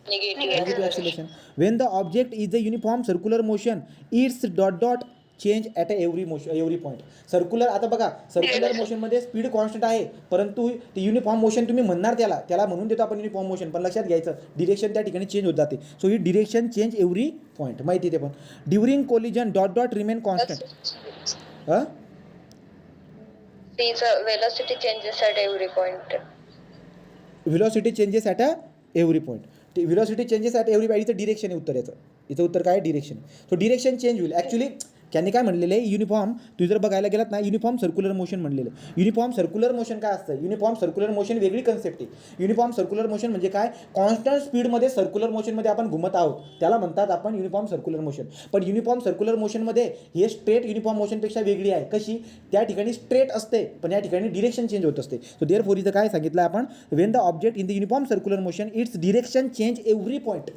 negative Acceleration. When the object is a uniform circular motion, its dot change at every point. Circular, आता बघा circular मोशनमध्ये speed constant आहे, परंतु ते uniform motion तुम्ही म्हणणार त्याला म्हणून देतो आपण युनिफॉर्म मोशन, पण लक्षात घ्यायचं डिरेक्शन त्या ठिकाणी चेंज होत जाते. सो ही डिरेक्शन चेंज एव्हरी पॉईंट माहिती आहे. ते पण during collision dot remain constant. हां, velocity changes at every point. Velocity changes at every point. Velocity changes at every point. इथं डिरेक्शन आहे उत्तर याचं. इथं उत्तर काय? डिरेक्शन. सो डिरेक्शन चेंज होईल. ॲक्च्युली त्यांनी काय म्हणलेलं आहे? युनिफॉर्म, तू जर बघायला गेलात ना, युनिफॉर्म सर्क्युलर मोशन म्हणलेलं. युनिफॉर्म सर्क्युलर मोशन काय असतं? युनिफॉर्म सर्क्युलर मोशन वेगळी कन्सेप्ट आहे. युनिफॉर्म सर्क्युलर मोशन म्हणजे काय? कॉन्स्टंट स्पीडमध्ये सर्क्युलर मोशनमध्ये आपण घुमत आहोत, त्याला म्हणतात आपण युनिफॉर्म सर्क्युलर मोशन. पण युनिफॉर्म सर्क्युलर मोशनमध्ये हे स्ट्रेट युनिफॉर्म मोशनपेक्षा वेगळी आहे. कशी? त्या ठिकाणी स्ट्रेट असते, पण या ठिकाणी डिरेक्शन चेंज होत असते. सो देअरफॉर इथं काय सांगितलं आपण? Wien the object in the uniform circular motion its direction change every point.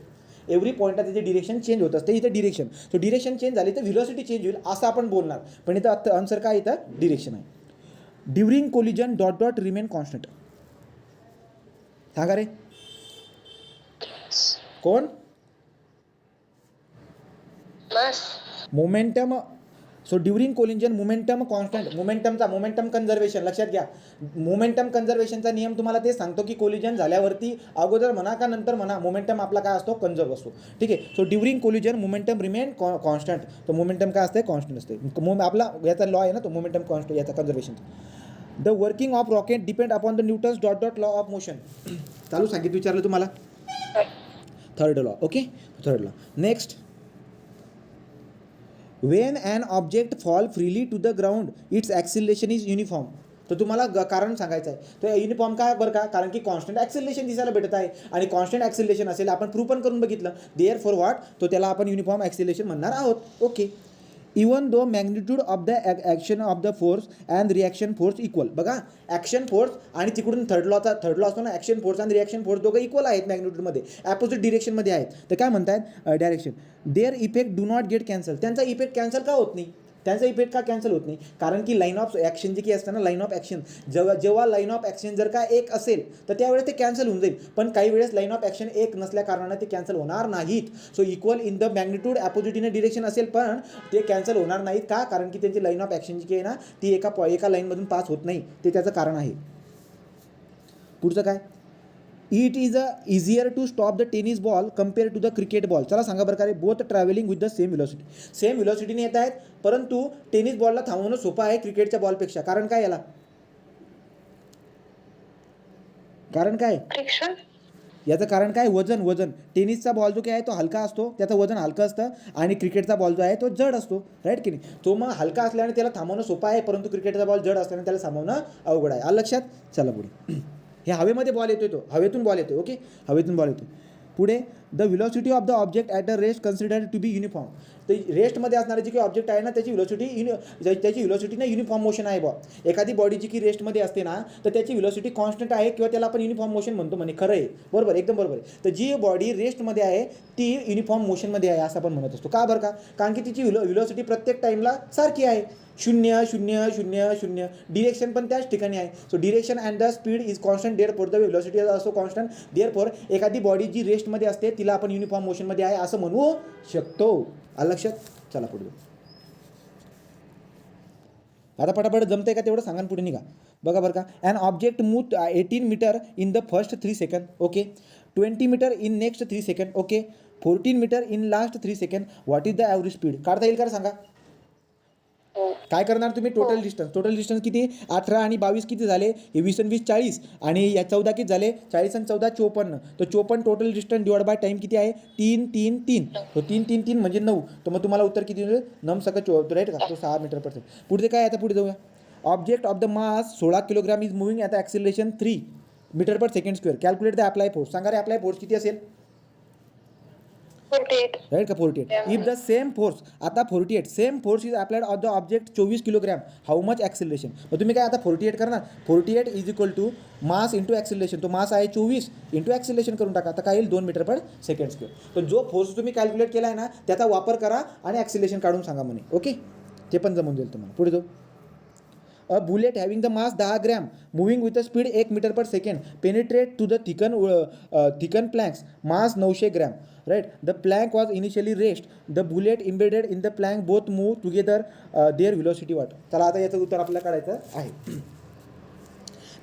Every पॉईंटला त्याचे डिरेक्शन चेंज होत असते. इथं डिरेक्शन, सो डिरेक्शन चेंज झाली तर व्हिलॉसिटी चेंज होईल असं आपण बोलणार, पण इथं आन्सर काय? इथं डिरेक्शन आहे. During collision dot remain constant. सांगा रे. कोण? Mass. Momentum. So during collision momentum constant. Momentum conservation. लक्षात घ्या, मोमेंटम कन्झर्वेशनचा नियम तुम्हाला ते सांगतो की कोलिजन झाल्यावरती अगोदर म्हणा का नंतर म्हणा, मोमेंटम आपला काय असतो? कन्झर्व असतो. ठीक आहे. So during collision momentum remain constant. तो मोमेंटम काय असते? कॉन्स्टंट असते. आपला याचा लॉ आहे ना तो मोमेंटम कॉन्स्टंट, याचा conservation. The working of rocket depend upon the Newton's dot law of motion. चालू सांगितलं, विचारलं तुम्हाला. Third law. Okay, third law. Next. When an object fall freely to the ground, its acceleration is uniform. तर तुम्हाला कारण सांगायचं आहे. तर युनिफॉर्म काय बरं का? कारण की कॉन्स्टंट ॲक्सिलरेशन दिसायला भेटत आहे, आणि कॉन्स्टंट ॲक्सिलरेशन असेल आपण प्रूव्ह पण करून बघितलं. Therefore what? तो त्याला आपण युनिफॉर्म ॲक्सिलरेशन म्हणणार आहोत. Okay. Even though magnitude of the action of the force and reaction force equal. बघा, ॲक्शन फोर्स आणि तिकडून थर्ड लॉ असतो ना, ॲक्शन फोर्स आणि रिॲक्शन फोर्स दोघं इक्वल आहेत मॅग्निट्यूडमध्ये, ॲपोजिट डिरेक्शनमध्ये आहेत. तर काय म्हणतात? Direction. Their effect do not get cancel. त्यांचा इफेक्ट कॅन्सल का होत नाही? त्यांचा इफेक्ट का कॅन्सल होत नाही? कारण की लाईन ऑफ ॲक्शन जी की असतं ना, लाईन ऑफ ॲक्शन, जेव्हा लाईन ऑफ ॲक्शन जर का एक असेल तर त्यावेळेस ते कॅन्सल होऊन जाईल. पण काही वेळेस लाईन ऑफ ॲक्शन एक नसल्या कारणानं ते कॅन्सल होणार नाहीत. So equal in the magnitude opposite in direction असेल पण ते कॅन्सल होणार नाहीत. का? कारण की त्यांची लाईन ऑफ ॲक्शन जी आहे ना, ती एका लाईनमधून पास होत नाही. ते त्याचं कारण आहे. पुढचं काय? It is easier to stop the tennis ball compare to the cricket ball. चला सांगा प्रकारे. Both travelling with the same velocity. Same व्हिलॉसिटीने येत आहेत, परंतु टेनिस बॉलला थांबवणं सोपं आहे क्रिकेटच्या बॉलपेक्षा. कारण काय? याला कारण काय? याचं कारण काय? वजन. टेनिसचा बॉल जो काय आहे तो हलका असतो, त्याचं वजन हलकं असतं, आणि क्रिकेटचा बॉल जो आहे तो जड असतो, राईट की नाही? तो मग हलका असल्याने त्याला थांबवणं सोपं आहे, परंतु क्रिकेटचा बॉल जड असल्याने त्याला थांबवणं अवघड आहे. आलं लक्षात? चला पुढे. हे हवेमध्ये बॉल येतोय, तो हवेतून बॉल येतो. ओके, हवेतून बॉल येतो. पुढे the velocity of the object at the rest considered to be uniform. तर रेस्टमध्ये असणारे जे काही ऑब्जेक्ट आहे ना त्याची व्हिलॉसिटी ना युनिफॉर्म मोशन आहे बा. एखादी बॉडी जी की रेस्टमध्ये असते ना तर त्याची व्हिलॉसिटी कॉन्स्टंट आहे किंवा त्याला आपण युनिफॉर्म मोशन म्हणतो म्हणे. खरं आहे, बरोबर, एकदम बरोबर आहे. तर जी बॉडी रेस्टमध्ये आहे ती युनिफॉर्म मोशनमध्ये आहे असं आपण म्हणत असतो. का बरं का? कारण की तिची व्हिलॉसिटी प्रत्येक टाईमला सारखी आहे. 0 0 0 0. डिरेक्शन पण त्याच ठिकाणी आहे. So direction and the speed is constant, therefore the velocity is also constant. Therefore एखादी बॉडी जी रेस्टमध्ये असते तिला आपण युनिफॉर्म मोशनमध्ये आहे असं म्हणू शकतो. आलं लक्षात? चला पुढे. आता पटापट जमतंय का तेवढं सांगा पुढे निघा. बघा बरं का. An object move 18 metre in the first 3 second. Okay. 20 metre in next 3 second. Okay. 14 metre in last 3 second. What is the average speed? काढता येईल का सांगा. काय करणार तुम्ही? टोटल डिस्टन्स किती? 18 आणि 22 किती झाले? हे 20 आणि 20 40 आणि या 14 किती झाले? 40 आणि 14 54. तर 54 total distance divide by time किती आहे? 3 3 3. तो 3 3 3 म्हणजे 9. तर मग तुम्हाला उत्तर किती मिळेल? नम सगळं 24 राईट का? तो 6 मीटर पर सेकंड. पुढे काय? आता पुढे जाऊया. Object of the mass 16 kilogram is moving at acceleration 3 metre per second square. Calculate the apply force. सांगा रे अप्लाय फोर्स किती असेल? 48. राईट का? 48. इफ द सेम फोर्स, आता 48 same force is applied of the object 24 kilogram, how much acceleration? मग तुम्ही काय आता 48 करणार. 48 is equal to mass into acceleration. तो मास आहे 24 इंटू ॲक्सिलरेशन करून टाका. आता काय येईल? 2 मीटर पर सेकंड स्क्वेअर. तर जो फोर्स तुम्ही कॅल्क्युलेट केला आहे ना त्याचा वापर करा आणि ॲक्सिलरेशन काढून सांगा म्हणे. ओके, ते पण जमून जाईल तुम्हाला. पुढे जाऊ. A bullet having the mass 10 gram moving with a speed 1 metre per second penetrate to the thicken planks mass 900 gram. Right. The plank was initially rest. The bullet embedded in the plank both move together their velocity what. चला आता याचं उत्तर आपल्याला काढायचं आहे.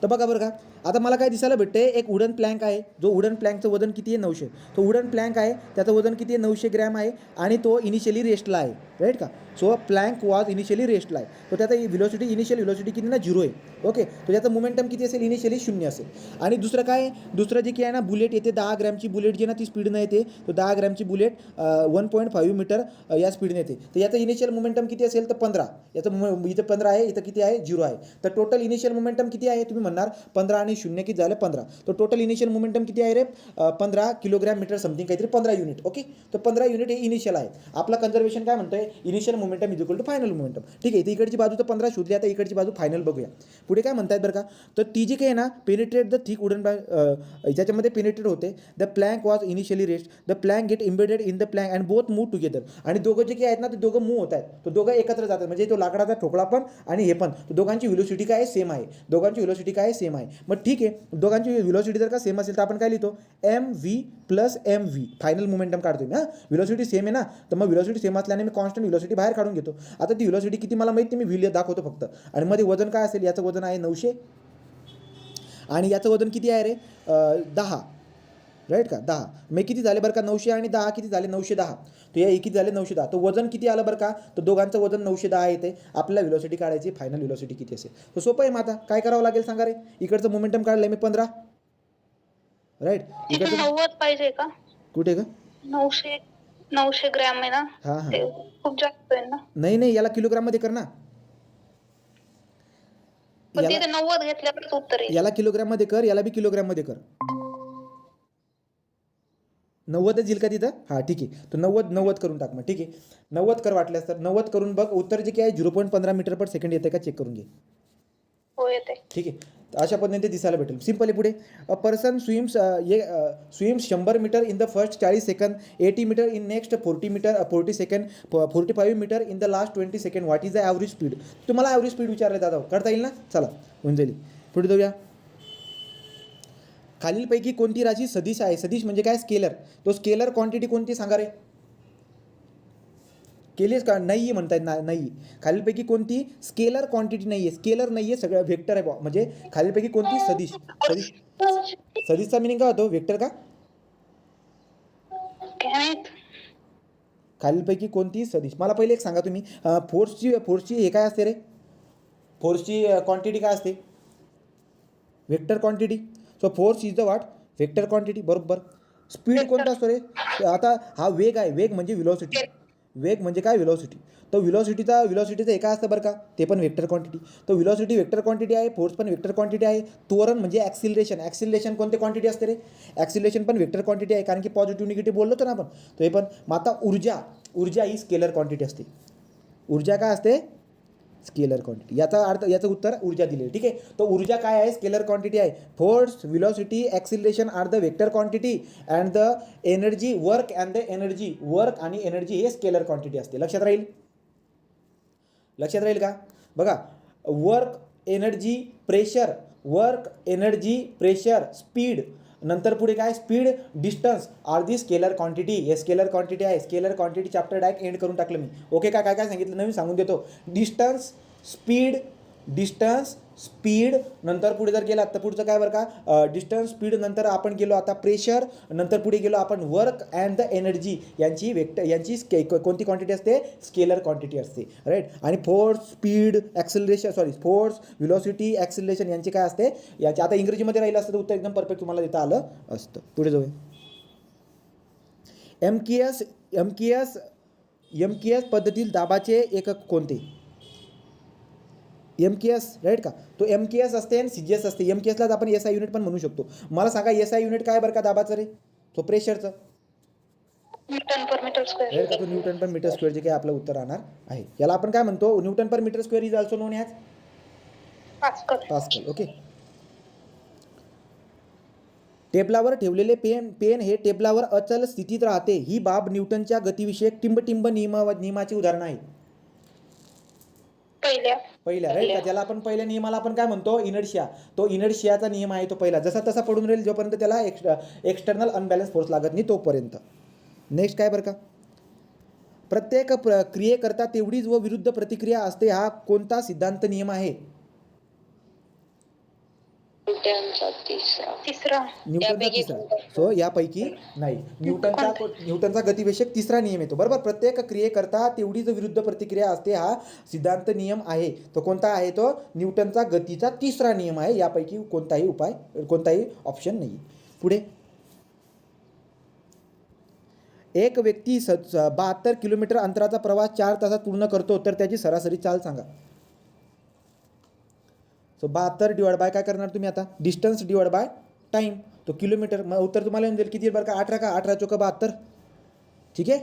तर बघा बरं का. आता मला काय दिसायला भेटते? एक वुडन प्लँक आहे. जो वुडन प्लँकचं वजन किती आहे? 900. तो वुडन प्लँक आहे त्याचं वजन किती आहे? 900 ग्रॅम आहे आणि तो इनिशियली रेस्टला आहे. राईट का? सो प्लँक वॉज इनिशियली रेस्टला आहे. तो त्याचा इनिशियल व्हिलॉसिटी किती ना 0 आहे. ओके. तो त्याचं मोमेंटम किती असेल? इनिशियली 0 असेल. आणि दुसरं काय? दुसरं जे की आहे ना बुलेट येते 10 ग्रॅमची बुलेट जी ना ती स्पीडनं येते. तो 10 ग्रॅमची बुलेट 1.5 मीटर या स्पीडने येते. तर याचं इनिशियल मोमेंटम किती असेल? तर 15. याचं इथं 15 आहे, इथं किती आहे? 0 आहे. तर टोटल इनिशियल मोमेंटम किती आहे? तुम्ही म्हणणार 15 आणि 0 किती झालं? 15. तर टोटल इनिशियल मोमेंटम किती आहे रे? 15 किलोग्रॅम मीटर समथिंग काहीतरी 15 युनिट. ओके. तर 15 युनिट हे इनिशियल आहे. आपला कन्झर्वेशन काय म्हणतोय? Initial momentum is equal to final momentum. ठीक आहे. इथे इकडची बाजू तर 15 शोधली. आता इकडची बाजू फायनल बघूया. पुढे काय म्हणतायत बरं का. तर ती जी काही आहे ना पेनिट्रेट द थिक वुडन ज्याच्यामध्ये पेनिट्रेट होते. The plank was initially rest. The plank get embedded in the plank and both move together. आणि दोघं जे काही आहेत ना ते दोघं मूव होत आहेत. तो दोघं एकत्र जातात. म्हणजे तो लाकडाचा ठोकळा पण आणि हे पण. तो दोघांची व्हिलॉसिटी काय सेम आहे. दोघांची व्हिलॉसिटी काय सेम आहे. मग ठीक आहे. दोघांची व्हिलॉसिटी जर का सेम असेल तर आपण काय लिहितो? MV plus MV. Final momentum काढतो मी. हां, व्हिलॉसिटी सेम आहे ना तर मग व्हिलॉसिटी सेम असल्याने मी कॉन्स्टंट व्हिलॉसिटी बाहेर काढून घेतो. आता ती व्हिलॉसिटी किती मला माहिती मी व्हिल दाखवतो फक्त. आणि मध्ये वजन काय असेल? याचं वजन आहे 900 आणि याचं वजन किती आहे रे? 10. राईट का? 10. मग किती झाले बरं का? 900 आणि 10 किती झाले? 910. तर या किती झाले? 910. तर वजन किती आलं बरं का? तर दोघांचं वजन 910 येते. आपल्याला व्हिलॉसिटी काढायची, फायनल व्हिलॉसिटी किती असेल? तर सोपं आहे. मग आता काय करावं लागेल सांगा रे? इकडचं मोमेंटम काढलं मी 15. राईट. इकडचं 90 पाहिजे का? कुठे का? 900 ग्रॅम आहे ना. हां हां. ते खूप जास्त आहे ना. नाही याला किलोग्राममध्ये कर ना. पण तिथे 90 घेतल्यावरच उत्तर येईल. याला किलोग्राममध्ये कर, याला बी किलोग्राममध्ये कर. 90च येईल का तिथं? हां ठीक आहे. तर 90 करून टाक मग. ठीक आहे. 90 कर वाटल्यास तर 90 करून बघ. उत्तर जे काय आहे 0.15 मीटर पर सेकंड येते का चेक करून घे. हो येते. ठीक आहे. अशा पद्धतीने ते दिसायला भेटेल. सिम्पल आहे. पुढे a person swims 100 metre in the first 40 second 80 metre in next 40 second 45 metre in the last 20 second. What is the average speed? तुम्हाला ॲव्हरेज स्पीड विचारलं दादा. करता येईल ना? चला होऊन जाईल. पुढे जाऊया. खालीलपैकी कोणती राशी सदिश आहे? सदिश म्हणजे काय? स्केलर. तो स्केलर क्वांटिटी कोणती सांगा रे? केलीच का? नाही म्हणतायत ना. नाही. खालीलपैकी कोणती स्केलर क्वांटिटी नाही आहे? स्केलर नाही आहे, सगळं व्हेक्टर आहे. म्हणजे खालीलपैकी कोणती? सदिश. सदिशचा मिनिंग काय होतो? व्हेक्टर का? खालीलपैकी कोणती सदिश? मला पहिले एक सांगा तुम्ही. फोर्सची हे काय असते रे? फोर्सची क्वांटिटी काय असते? Vector quantity. So force is the what? Vector quantity. बरोबर. स्पीड कोणता असतो रे? आता हा वेग आहे. वेग म्हणजे व्हिलॉसिटी. वेग म्हणजे काय व्हेलॉसिटी. तर व्हेलॉसिटीचं हे काय असतं बरं का, ते पण वेक्टर क्वांटिटी. तर व्हेलॉसिटी वेक्टर क्वांटिटी आहे, फोर्स पण वेक्टर क्वांटिटी आहे. त्वरण म्हणजे ॲक्सिलरेशन कोणते क्वांटिटी असते रे, ॲक्सिलरेशन पण वेक्टर क्वांटिटी आहे, कारण की पॉझिटिव्ह निगेटिव्ह बोललो होतो ना आपण. तर हे पण. मग आता ऊर्जा ही स्केलर क्वांटिटी असते. ऊर्जा काय असते, स्केलर क्वांटिटी. याचा अर्थ, याचं उत्तर ऊर्जा दिले. ठीक आहे. तर ऊर्जा काय आहे, स्केलर क्वांटिटी आहे. Force, velocity, acceleration are the vector quantity and the energy work and the energy work आणि एनर्जी हे स्केलर क्वांटिटी असते. लक्षात राहील का बघा. वर्क, एनर्जी, प्रेशर, स्पीड, नंतर पुढे काय, speed, distance are the scalar quantity. हे स्केलर क्वांटिटी आहे. Scalar quantity chapter direct end करून टाकलं मी. ओके. काय सांगितलं नवीन सांगून देतो. डिस्टन्स, स्पीड, नंतर पुढे जर गेला तर पुढचं काय बरं का, डिस्टन्स, स्पीड, नंतर आपण गेलो आता प्रेशर, नंतर पुढे गेलो आपण वर्क अँड द एनर्जी. यांची कोणती क्वांटिटी असते, स्केलर क्वांटिटी असते. राईट. आणि फोर्स, व्हेलॉसिटी, ॲक्सिलरेशन यांची काय असते, याची आता इंग्रजीमध्ये राहिलं असतं तर उत्तर एकदम परफेक्ट तुम्हाला देता आलं असतं. पुढे जाऊया. MKS पद्धतीतील दाबाचे एकक कोणते, MKS राईट का. तो MKS असते आणि CGS असते. MKSलाच आपण SI युनिट पण म्हणू शकतो. मला सांगा SI युनिट काय बरं का दाबाचं रे, तो प्रेशरचं Newton per metre square. Right का. तो न्यूटन पर मीटर स्क्वेअर जे काही आपलं उत्तर राहणार आहे. याला आपण काय म्हणतो, newton per metre square is also known as pascal. Okay. टेबलावर ठेवलेले पेन हे टेबलावर अचल स्थितीत राहते. ही बाब न्यूटनच्या गतिविषयक टिंब नियमाची उदाहरण आहे. पहिल्या राईट का. ज्याला आपण पहिल्या नियमाला आपण काय म्हणतो, इनर्शिया. तो इनर्शियाचा नियम आहे तो पहिला. जसा तसा पडून राहील जोपर्यंत त्याला एक्सटर्नल अनबॅलन्स फोर्स लागत नाही तोपर्यंत. नेक्स्ट काय बरं का, प्रत्येक क्रियेकरता तेवढीच व विरुद्ध प्रतिक्रिया असते. हा कोणता सिद्धांत नियम आहे, न्यूटनचा तिसरा. तिसरा. सो यापैकी नाही. न्यूटनचा गतिविषयक तिसरा नियम येतो. बरोबर. प्रत्येक क्रियेकरता तेवढीच विरुद्ध प्रतिक्रिया असते हा सिद्धांत नियम आहे. तो कोणता आहे, तो न्यूटनचा गतीचा तिसरा नियम आहे. यापैकी कोणताही ऑप्शन नाही. पुढे. एक व्यक्ती 72 किलोमीटर अंतराचा प्रवास 4 तासात पूर्ण करतो, तर त्याची सरासरी चाल सांगा. सो 72 डिवाइड बाय काय करणार तुम्ही आता, डिस्टन्स डिवाइड बाय टाईम. तो किलोमीटर. मग उत्तर तुम्हाला येऊन जाईल किती बरं का, 18 चोका 72. ठीक आहे.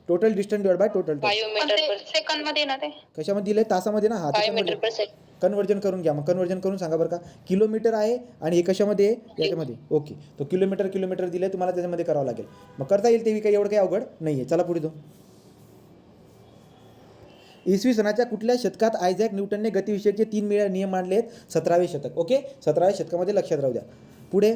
Total distance divide by total time. Second मध्ये ना ते कशामध्ये दिलंय, तासामध्ये ना. हा कन्वर्जन करून घ्या. मग कन्वर्जन करून सांगा बरं का. किलोमीटर आहे आणि हे कशामध्ये आहे, याच्यामध्ये. ओके. तो किलोमीटर दिले तुम्हाला, त्याच्यामध्ये करावं लागेल. मग करता येईल ते काही, एवढं काही अवघड नाही आहे. चला पुढे जाऊ. इसवी सनाच्या कुठल्या शतकात आयझॅक न्यूटनने गतिविषयीचे 3 नियम मांडले आहेत, 17वे शतक. ओके. 17व्या शतकामध्ये लक्षात राहू द्या. पुढे.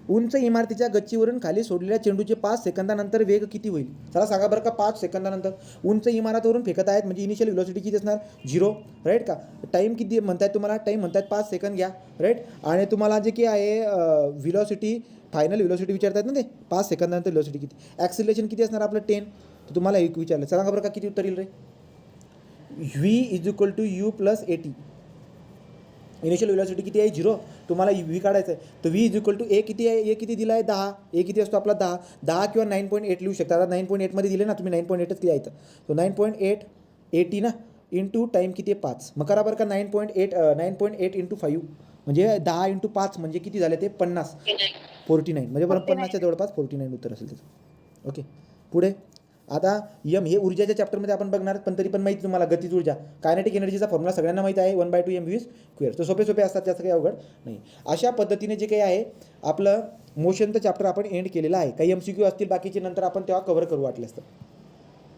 उंच इमारतीच्या गच्चीवरून खाली सोडलेल्या चेंडूचे 5 सेकंदानंतर वेग किती होईल. चला सांगा बरं का. 5 सेकंदानंतर उंच इमारतीवरून फेकत आहेत म्हणजे इनिशियल व्हेलॉसिटी किती असणार, 0. राईट का. टाईम किती म्हणतायत तुम्हाला, टाईम म्हणतायत 5 सेकंद घ्या. राईट. आणि तुम्हाला जे की आहे व्हेलॉसिटी, फायनल व्हेलॉसिटी विचारतात ना ते, 5 सेकंदानंतर व्हेलॉसिटी किती. ॲक्सिलरेशन किती असणार आपलं, 10. तर तुम्हाला एक विचारलं. सांगा बरं का किती उत्तर येईल रे. V = U + AT. Initial velocity किती आहे, 0. तुम्हाला V काढायचं आहे. तर V = A किती आहे, A किती दिला आहे, 10. A किती असतो आपला, 10 किंवा 9.8 लिहू शकता. आता 9.8मध्ये दिले ना तुम्ही, 9.8च लिहायचं. तो 9.8 AT ना, इंटू टाईम किती आहे, 5. मग करा बरं का. 9.8 × 5 म्हणजे 10 × 5 म्हणजे किती झाले ते, 50. 49 म्हणजे बरं 50च्या जवळपास 49 उत्तर असेल त्याचं. ओके. पुढे. आता हे ऊर्जाच्या चॅप्टरमध्ये आपण बघणार, पण तरी पण माहिती तुम्हाला गतीज ऊर्जा, कायनेटिक एनर्जीचा फॉर्म्युला सगळ्यांना माहिती आहे, 1/2 mv². तो सोपे असतात, त्याचं काही अवघड नाही. अशा पद्धतीने जे काही आहे आपलं मोशनचं चॅप्टर आपण एंड केलेलं आहे. काही MCQ असतील बाकीचे, नंतर आपण तेव्हा कव्हर करू वाटले असतं.